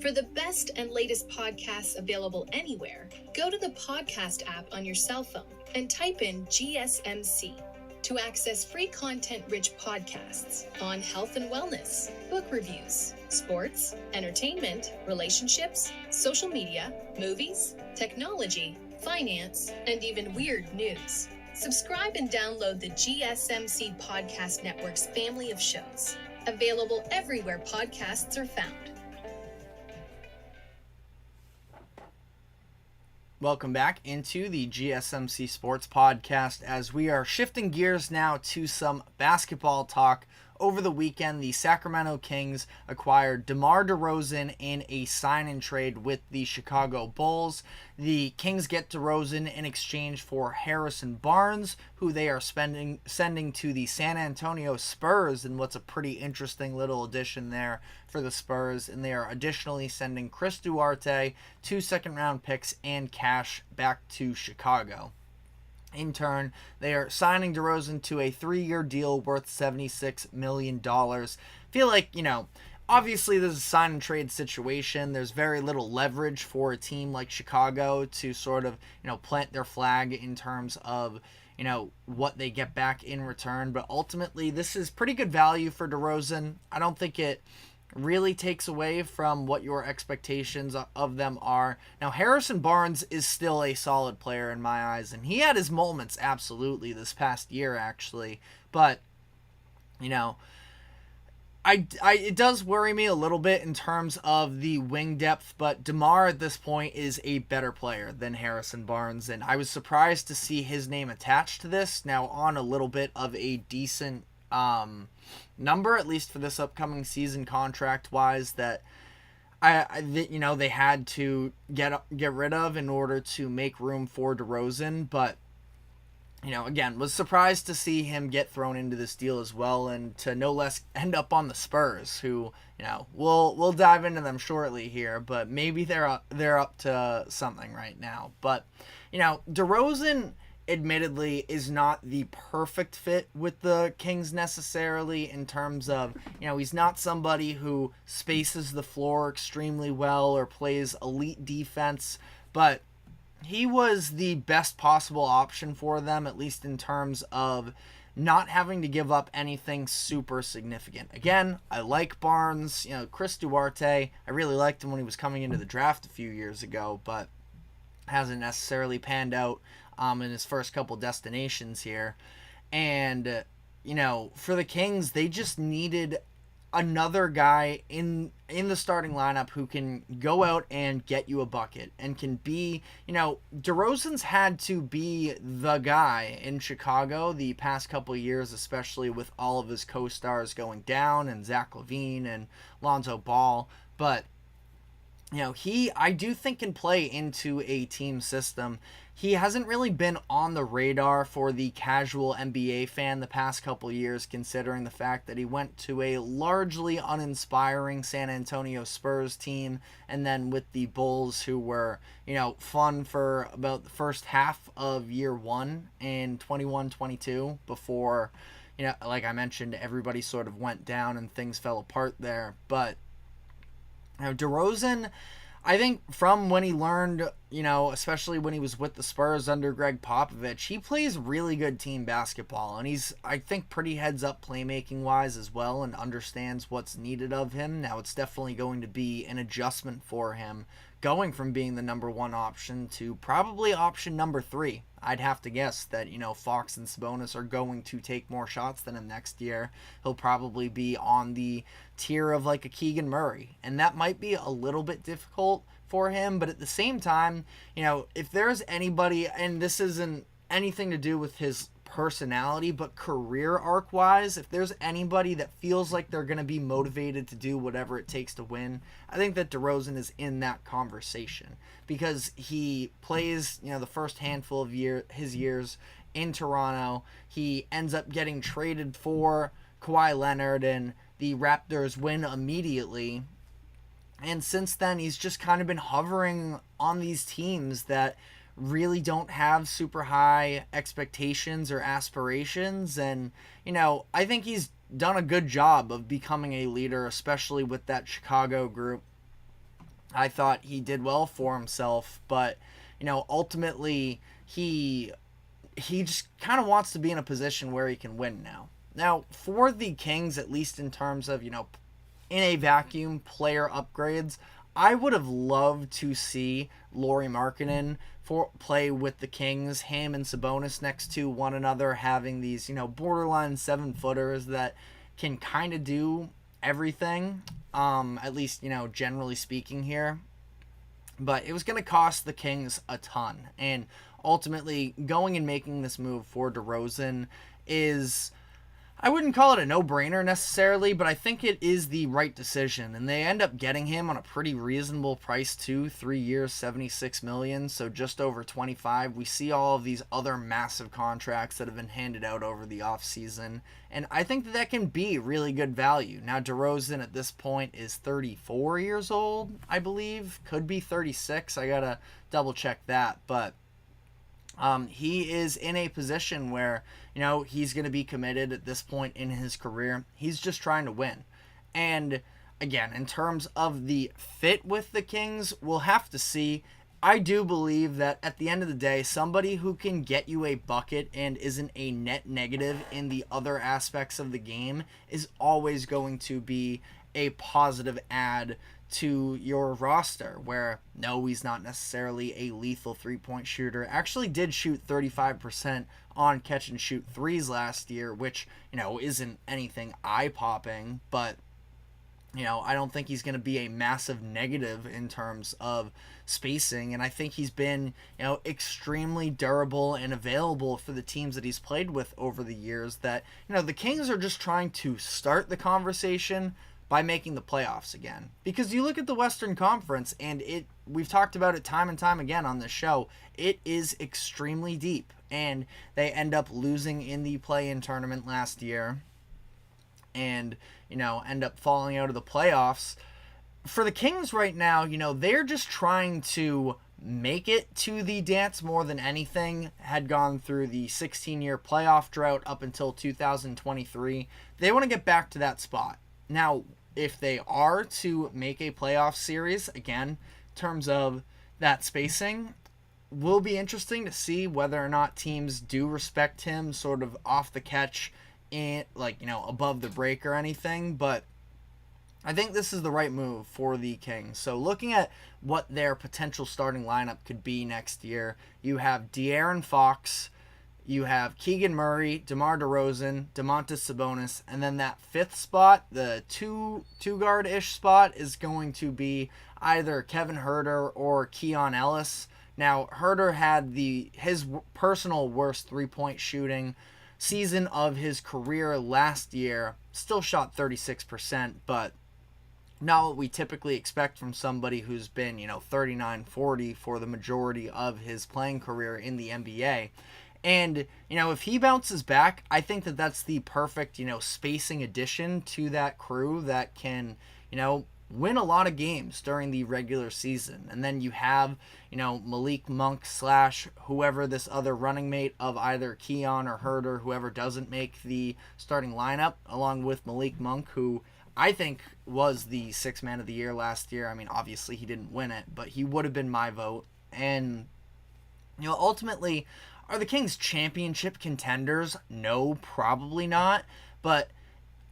Speaker 4: For the best and latest podcasts available anywhere, go to the podcast app on your cell phone and type in GSMC to access free content-rich podcasts on health and wellness, book reviews, sports, entertainment, relationships, social media, movies, technology, finance, and even weird news. Subscribe and download the GSMC Podcast Network's family of shows, available everywhere podcasts are found.
Speaker 1: Welcome back into the GSMC Sports Podcast as we are shifting gears now to some basketball talk. Over the weekend, the Sacramento Kings acquired DeMar DeRozan in a sign-and-trade with the Chicago Bulls. The Kings get DeRozan in exchange for Harrison Barnes, who they are sending to the San Antonio Spurs in what's a pretty interesting little addition there for the Spurs. And they are additionally sending Chris Duarte, 2 second-round picks, and cash back to Chicago. In turn, they are signing DeRozan to a 3-year deal worth $76 million. Feel like, obviously this is a sign and trade situation. There's very little leverage for a team like Chicago to sort of, plant their flag in terms of, what they get back in return. But ultimately, this is pretty good value for DeRozan. I don't think it really takes away from what your expectations of them are. Now, Harrison Barnes is still a solid player in my eyes, and he had his moments absolutely this past year, actually. But, it does worry me a little bit in terms of the wing depth, but DeMar at this point is a better player than Harrison Barnes, and I was surprised to see his name attached to this, now on a little bit of a decent number, at least for this upcoming season contract wise, that they had to get rid of in order to make room for DeRozan. But again, was surprised to see him get thrown into this deal as well, and to no less end up on the Spurs, who we'll dive into them shortly here, but maybe they're up to something right now. But DeRozan admittedly is not the perfect fit with the Kings necessarily, in terms of, he's not somebody who spaces the floor extremely well or plays elite defense, but he was the best possible option for them, at least in terms of not having to give up anything super significant. Again, I like Barnes, Chris Duarte, I really liked him when he was coming into the draft a few years ago, but hasn't necessarily panned out in his first couple destinations here. And, for the Kings, they just needed another guy in the starting lineup who can go out and get you a bucket and can be, DeRozan's had to be the guy in Chicago the past couple of years, especially with all of his co-stars going down and Zach LaVine and Lonzo Ball. But, I do think can play into a team system. He hasn't really been on the radar for the casual NBA fan the past couple of years, considering the fact that he went to a largely uninspiring San Antonio Spurs team, and then with the Bulls, who were, fun for about the first half of year one in 21-22 before, like I mentioned, everybody sort of went down and things fell apart there. But DeRozan, I think from when he learned, especially when he was with the Spurs under Greg Popovich, he plays really good team basketball. And he's, I think, pretty heads up playmaking-wise as well, and understands what's needed of him. Now, it's definitely going to be an adjustment for him, going from being the number one option to probably option number 3. I'd have to guess that, Fox and Sabonis are going to take more shots than him next year. He'll probably be on the tier of like a Keegan Murray. And that might be a little bit difficult for him. But at the same time, if there's anybody, and this isn't anything to do with his personality, but career arc wise, if there's anybody that feels like they're going to be motivated to do whatever it takes to win, I think that DeRozan is in that conversation because he plays, the first handful of his years in Toronto. He ends up getting traded for Kawhi Leonard, and the Raptors win immediately. And since then, he's just kind of been hovering on these teams that really don't have super high expectations or aspirations. And, I think he's done a good job of becoming a leader, especially with that Chicago group. I thought he did well for himself, but, ultimately he just kind of wants to be in a position where he can win now. Now, for the Kings, at least in terms of, in a vacuum, player upgrades, I would have loved to see Lauri Markkanen play with the Kings, him and Sabonis next to one another, having these, borderline 7-footers that can kind of do everything, at least, generally speaking here. But it was going to cost the Kings a ton. And ultimately, going and making this move for DeRozan is, I wouldn't call it a no-brainer necessarily, but I think it is the right decision. And they end up getting him on a pretty reasonable price too, 3 years, $76 million, so just over 25. We see all of these other massive contracts that have been handed out over the offseason, and I think that can be really good value. Now, DeRozan at this point is 34 years old, I believe. Could be 36. I gotta double-check that, but he is in a position where, he's going to be committed at this point in his career. He's just trying to win. And again, in terms of the fit with the Kings, we'll have to see. I do believe that at the end of the day, somebody who can get you a bucket and isn't a net negative in the other aspects of the game is always going to be a positive add to your roster, where no, he's not necessarily a lethal three-point shooter. Actually did shoot 35% on catch and shoot threes last year, which, isn't anything eye-popping, but I don't think he's going to be a massive negative in terms of spacing, and I think he's been, extremely durable and available for the teams that he's played with over the years, that, the Kings are just trying to start the conversation by making the playoffs again. Because you look at the Western Conference, and we've talked about it time and time again on this show, it is extremely deep, and they end up losing in the play-in tournament last year, and, end up falling out of the playoffs. For the Kings right now, they're just trying to make it to the dance more than anything. Had gone through the 16-year playoff drought up until 2023. They want to get back to that spot. Now, if they are to make a playoff series, again, in terms of that spacing, will be interesting to see whether or not teams do respect him sort of off the catch and, above the break or anything. But I think this is the right move for the Kings. So looking at what their potential starting lineup could be next year, you have De'Aaron Fox, you have Keegan Murray, DeMar DeRozan, Domantas Sabonis, and then that fifth spot, the two-guard-ish spot, is going to be either Kevin Huerter or Keon Ellis. Now, Huerter had his personal worst three-point shooting season of his career last year. Still shot 36%, but not what we typically expect from somebody who's been, 39-40 for the majority of his playing career in the NBA. And, if he bounces back, I think that that's the perfect, spacing addition to that crew that can, win a lot of games during the regular season. And then you have, Malik Monk / whoever this other running mate of either Keon or Huerter, whoever doesn't make the starting lineup, along with Malik Monk, who I think was the sixth man of the year last year. I mean, obviously he didn't win it, but he would have been my vote. And, ultimately, are the Kings championship contenders? No, probably not. But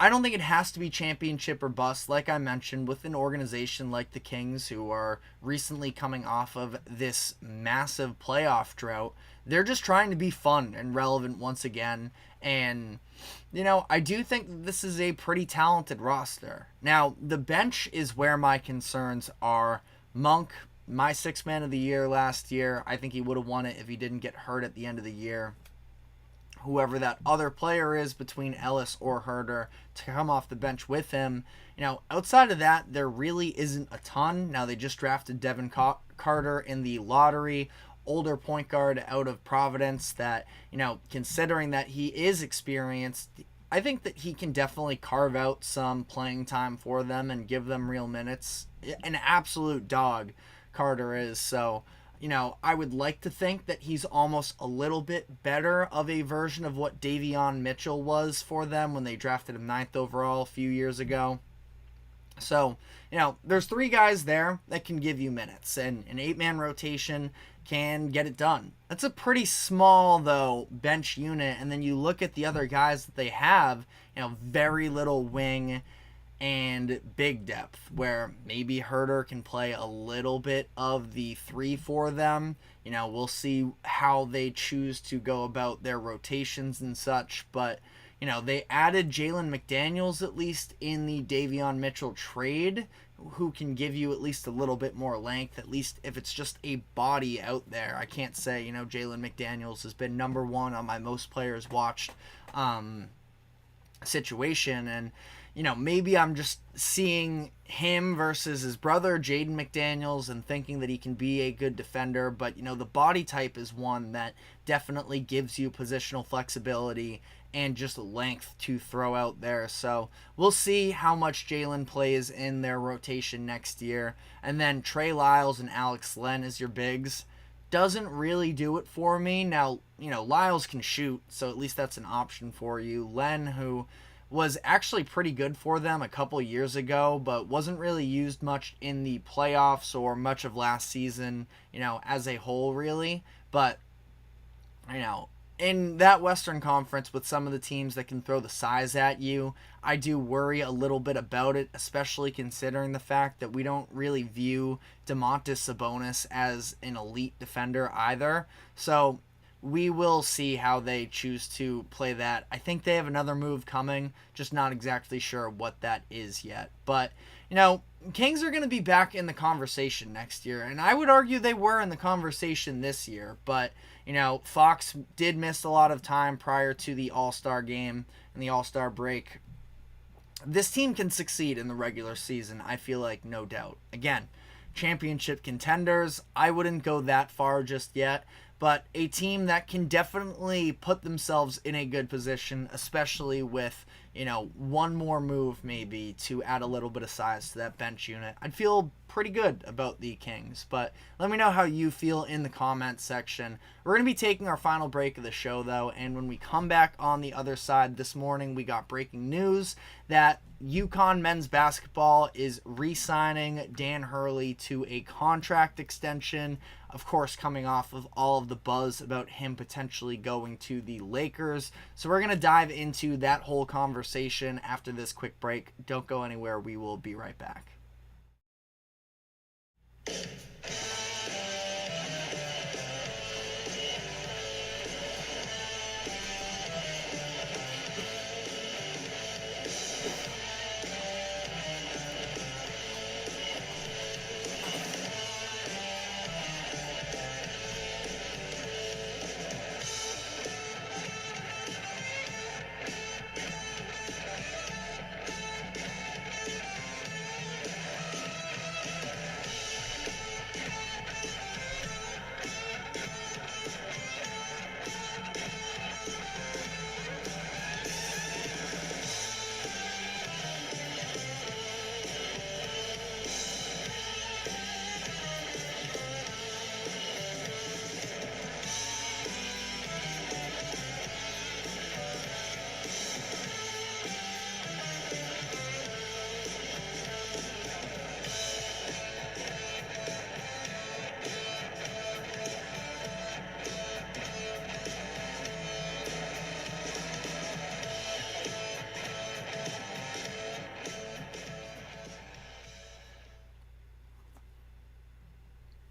Speaker 1: I don't think it has to be championship or bust, like I mentioned, with an organization like the Kings, who are recently coming off of this massive playoff drought. They're just trying to be fun and relevant once again. And, I do think this is a pretty talented roster. Now, the bench is where my concerns are. Monk, my sixth man of the year last year. I think he would have won it if he didn't get hurt at the end of the year. whoever that other player is between Ellis or Herter to come off the bench with him. Outside of that, there really isn't a ton. Now, they just drafted Devin Carter in the lottery, older point guard out of Providence that, considering that he is experienced, I think that he can definitely carve out some playing time for them and give them real minutes. An absolute dog, Carter is. So, I would like to think that he's almost a little bit better of a version of what Davion Mitchell was for them when they drafted him 9th overall a few years ago. So, there's 3 guys there that can give you minutes, and an 8-man rotation can get it done. That's a pretty small, though, bench unit, and then you look at the other guys that they have, very little wing and big depth, where maybe Herter can play a little bit of the 3 for them. We'll see how they choose to go about their rotations and such, but they added Jalen McDaniels at least in the Davion Mitchell trade, who can give you at least a little bit more length, at least if it's just a body out there. I can't say, Jalen McDaniels has been number 1 on my most players watched situation, and maybe I'm just seeing him versus his brother, Jaden McDaniels, and thinking that he can be a good defender. But, the body type is one that definitely gives you positional flexibility and just length to throw out there. So we'll see how much Jalen plays in their rotation next year. And then Trey Lyles and Alex Len as your bigs doesn't really do it for me. Now, Lyles can shoot, so at least that's an option for you. Len, who was actually pretty good for them a couple years ago, but wasn't really used much in the playoffs or much of last season, as a whole, really. But, in that Western Conference with some of the teams that can throw the size at you, I do worry a little bit about it, especially considering the fact that we don't really view Domantas Sabonis as an elite defender either. So we will see how they choose to play that. I think they have another move coming, just not exactly sure what that is yet. But, Kings are going to be back in the conversation next year, and I would argue they were in the conversation this year, but, Fox did miss a lot of time prior to the All-Star game and the All-Star break. This team can succeed in the regular season, I feel like, no doubt. Again, championship contenders, I wouldn't go that far just yet, but a team that can definitely put themselves in a good position, especially with, one more move maybe to add a little bit of size to that bench unit. I'd feel pretty good about the Kings, but let me know how you feel in the comments section. We're going to be taking our final break of the show, though, and when we come back on the other side this morning, we got breaking news that UConn men's basketball is re-signing Dan Hurley to a contract extension, of course coming off of all of the buzz about him potentially going to the Lakers. So we're going to dive into that whole conversation after this quick break. Don't go anywhere. We will be right back.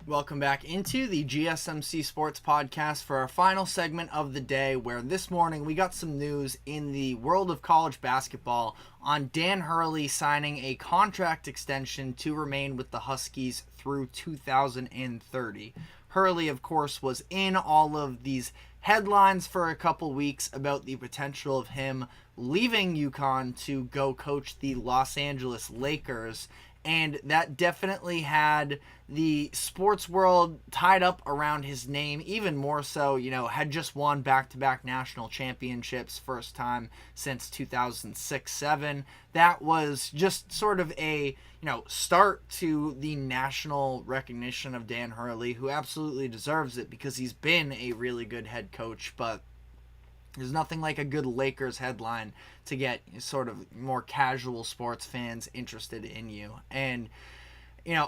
Speaker 1: Welcome back into the GSMC Sports Podcast for our final segment of the day, where this morning we got some news in the world of college basketball on Dan Hurley signing a contract extension to remain with the Huskies through 2030. Hurley, of course, was in all of these headlines for a couple weeks about the potential of him leaving UConn to go coach the Los Angeles Lakers. And that definitely had the sports world tied up around his name, even more so, had just won back-to-back national championships, first time since 2006-07. That was just sort of a, start to the national recognition of Dan Hurley, who absolutely deserves it because he's been a really good head coach, but there's nothing like a good Lakers headline to get sort of more casual sports fans interested in you. And,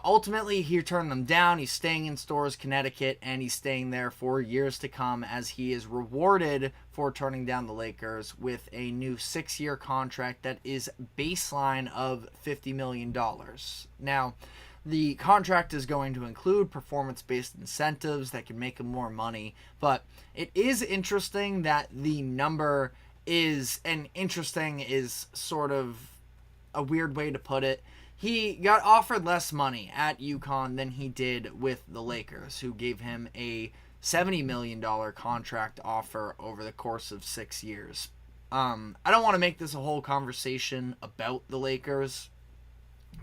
Speaker 1: ultimately he turned them down. He's staying in Storrs, Connecticut, and he's staying there for years to come as he is rewarded for turning down the Lakers with a new 6-year contract that is baseline of $50 million. Now, the contract is going to include performance-based incentives that can make him more money, but it is interesting that the number is, and interesting is sort of a weird way to put it. He got offered less money at UConn than he did with the Lakers, who gave him a $70 million contract offer over the course of 6 years. I don't want to make this a whole conversation about the Lakers,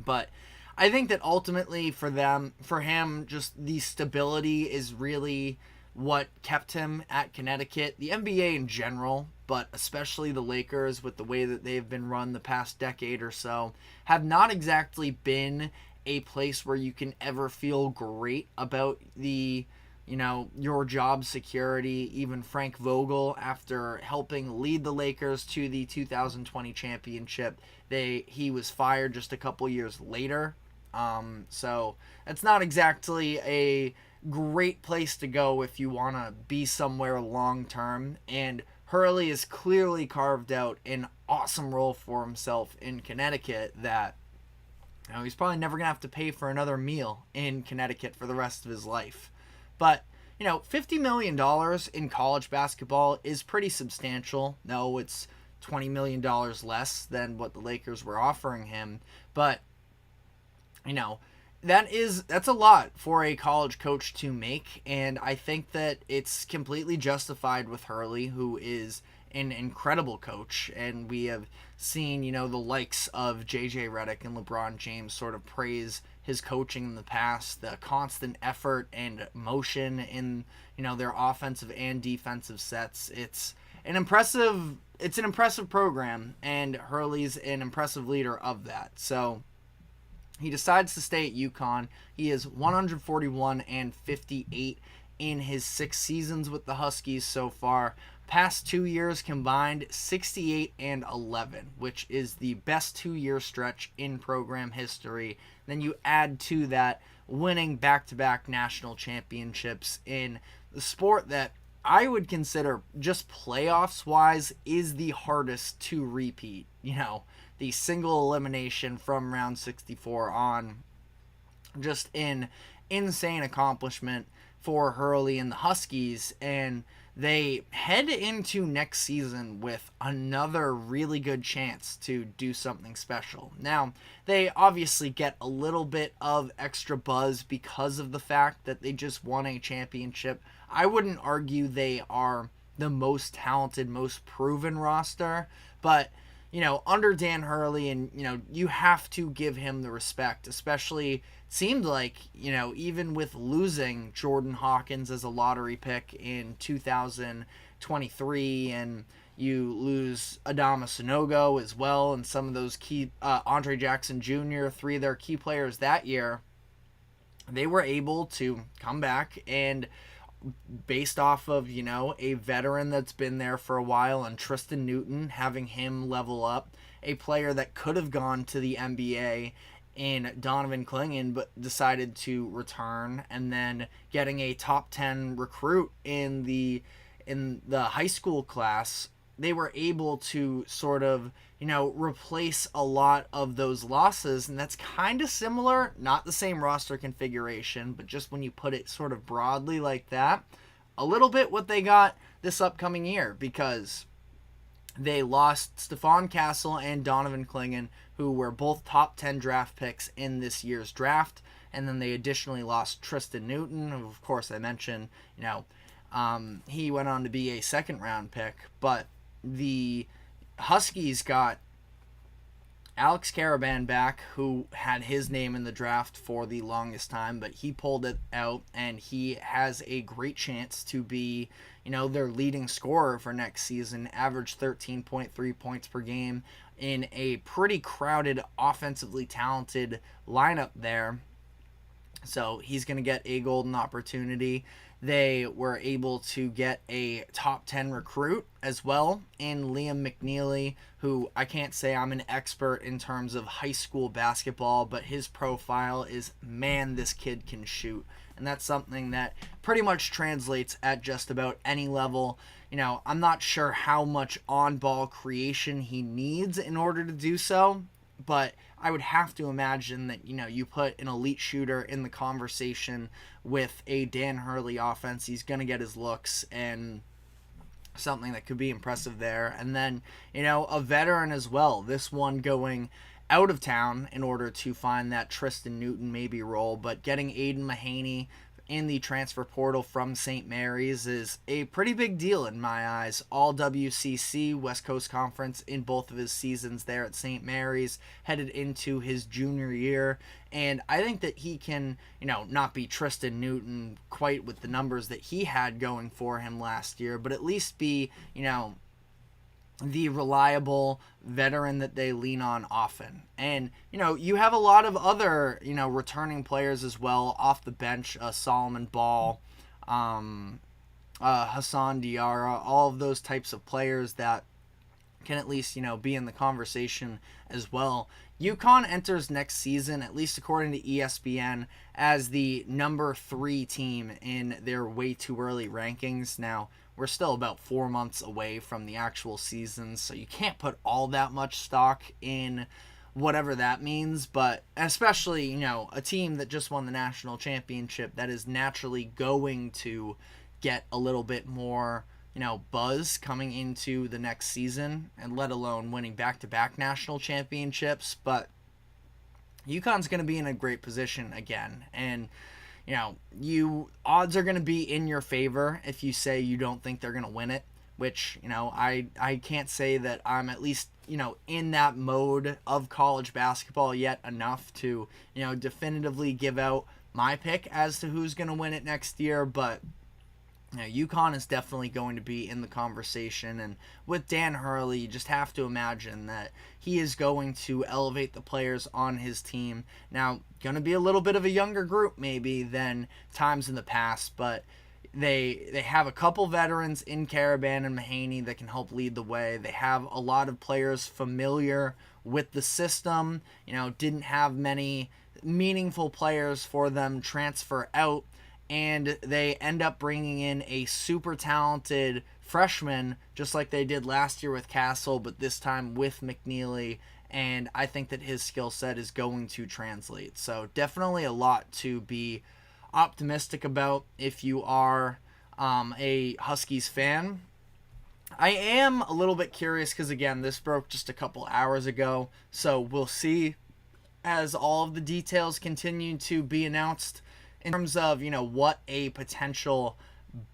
Speaker 1: but I think that ultimately for him, just the stability is really what kept him at Connecticut. The NBA in general, but especially the Lakers, with the way that they've been run the past decade or so, have not exactly been a place where you can ever feel great about the, your job security. Even Frank Vogel, after helping lead the Lakers to the 2020 championship, he was fired just a couple years later. So it's not exactly a great place to go if you want to be somewhere long term, and Hurley has clearly carved out an awesome role for himself in Connecticut that he's probably never going to have to pay for another meal in Connecticut for the rest of his life. But $50 million in college basketball is pretty substantial. No, it's $20 million less than what the Lakers were offering him, but that's a lot for a college coach to make, and I think that it's completely justified with Hurley, who is an incredible coach, and we have seen, the likes of JJ Redick and LeBron James sort of praise his coaching in the past, the constant effort and motion in, their offensive and defensive sets. It's an impressive program, and Hurley's an impressive leader of that. So he decides to stay at UConn. He is 141-58 in his 6 seasons with the Huskies so far. Past 2 years combined, 68-11, which is the best 2-year stretch in program history. Then you add to that winning back-to-back national championships in the sport that I would consider, just playoffs-wise, is the hardest to repeat. The single elimination from round 64 on. Just an insane accomplishment for Hurley and the Huskies, and they head into next season with another really good chance to do something special. Now, they obviously get a little bit of extra buzz because of the fact that they just won a championship. I wouldn't argue they are the most talented, most proven roster, but under Dan Hurley, and, you have to give him the respect, especially seemed like, even with losing Jordan Hawkins as a lottery pick in 2023, and you lose Adama Sanogo as well, and some of those key, Andre Jackson Jr., 3 of their key players that year, they were able to come back and, based off of, a veteran that's been there for a while, and Tristan Newton, having him level up, a player that could have gone to the NBA in Donovan Clingan but decided to return, and then getting a top 10 recruit in the high school class. They were able to sort of, replace a lot of those losses, and that's kind of similar, not the same roster configuration, but just when you put it sort of broadly like that, a little bit what they got this upcoming year, because they lost Stephon Castle and Donovan Clingan, who were both top 10 draft picks in this year's draft, and then they additionally lost Tristan Newton, who of course I mentioned, He went on to be a second round pick, but the Huskies got Alex Caravan back, who had his name in the draft for the longest time, but he pulled it out, and he has a great chance to be, their leading scorer for next season. Averaged 13.3 points per game in a pretty crowded, offensively talented lineup there. So he's going to get a golden opportunity. They were able to get a top 10 recruit as well in Liam McNeely, who I can't say I'm an expert in terms of high school basketball, but his profile is, man, this kid can shoot. And that's something that pretty much translates at just about any level. I'm not sure how much on-ball creation he needs in order to do so, but I would have to imagine that, you put an elite shooter in the conversation with a Dan Hurley offense, he's going to get his looks and something that could be impressive there. And then, a veteran as well. This one going out of town in order to find that Tristan Newton maybe role, but getting Aiden Mahaney in the transfer portal from St. Mary's is a pretty big deal in my eyes. All WCC, West Coast Conference, in both of his seasons there at St. Mary's, headed into his junior year. And I think that he can, not be Tristan Newton quite with the numbers that he had going for him last year, but at least be, the reliable veteran that they lean on often. And, you have a lot of other, returning players as well off the bench, Solomon Ball, Hassan Diarra, all of those types of players that can at least, be in the conversation as well. UConn enters next season, at least according to ESPN, as the number 3 team in their way too early rankings. Now, we're still about 4 months away from the actual season, so you can't put all that much stock in whatever that means, but especially, a team that just won the national championship that is naturally going to get a little bit more, buzz coming into the next season, and let alone winning back-to-back national championships. But UConn's going to be in a great position again, and odds are going to be in your favor if you say you don't think they're going to win it, which, I can't say that I'm at least, in that mode of college basketball yet enough to, definitively give out my pick as to who's going to win it next year. But UConn is definitely going to be in the conversation, and with Dan Hurley, you just have to imagine that he is going to elevate the players on his team. Now, going to be a little bit of a younger group maybe than times in the past, but they have a couple veterans in Caravan and Mahaney that can help lead the way. They have a lot of players familiar with the system, didn't have many meaningful players for them transfer out, and they end up bringing in a super talented freshman, just like they did last year with Castle, but this time with McNeely, and I think that his skill set is going to translate. So definitely a lot to be optimistic about if you are a Huskies fan. I am a little bit curious because, again, this broke just a couple hours ago, so we'll see as all of the details continue to be announced in terms of, what a potential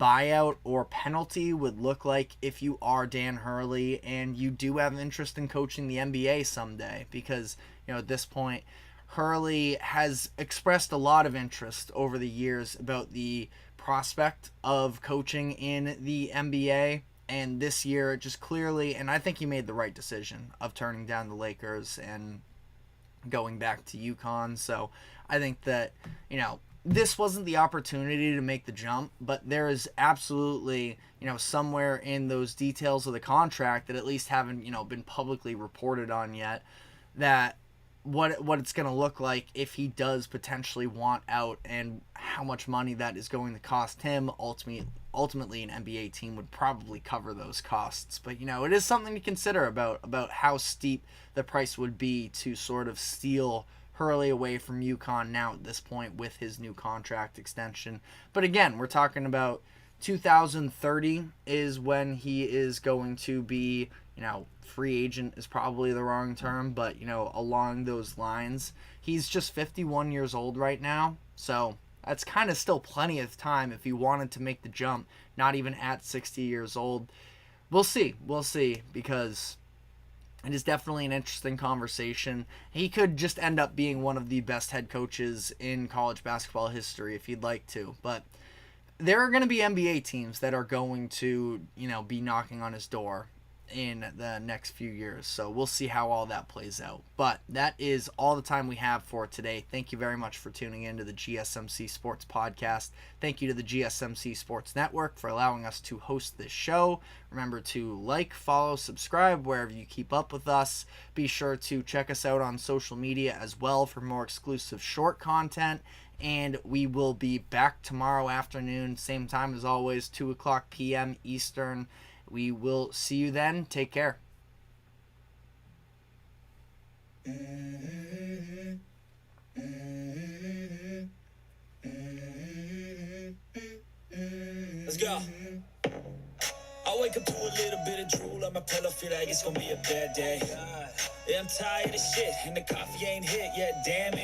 Speaker 1: buyout or penalty would look like if you are Dan Hurley and you do have interest in coaching the NBA someday. Because, at this point, Hurley has expressed a lot of interest over the years about the prospect of coaching in the NBA. And this year, just clearly, and I think he made the right decision of turning down the Lakers and going back to UConn. So I think that, this wasn't the opportunity to make the jump, but there is absolutely, somewhere in those details of the contract that at least haven't, been publicly reported on yet, that what it's going to look like if he does potentially want out, and how much money that is going to cost him. Ultimately, an NBA team would probably cover those costs. But, it is something to consider about how steep the price would be to sort of steal Hurley away from UConn now at this point with his new contract extension. But again, we're talking about 2030 is when he is going to be, free agent is probably the wrong term, but, along those lines. He's just 51 years old right now, so That's kind of still plenty of time if he wanted to make the jump, not even at 60 years old. We'll see, because it is definitely an interesting conversation. He could just end up being one of the best head coaches in college basketball history if he'd like to. But there are going to be NBA teams that are going to, be knocking on his door in the next few years. So we'll see how all that plays out. But that is all the time we have for today. Thank you very much for tuning in to the GSMC Sports Podcast. Thank you to the GSMC Sports Network for allowing us to host this show. Remember to like, follow, subscribe wherever you keep up with us. Be sure to check us out on social media as well for more exclusive short content. And we will be back tomorrow afternoon, same time as always, 2 o'clock p.m. Eastern. We will see you then. Take care.
Speaker 2: Let's go. I wake up to a little bit of drool on my pillow, feel like it's gonna be a bad day. Yeah, I'm tired of shit, and the coffee ain't hit yet, damn it.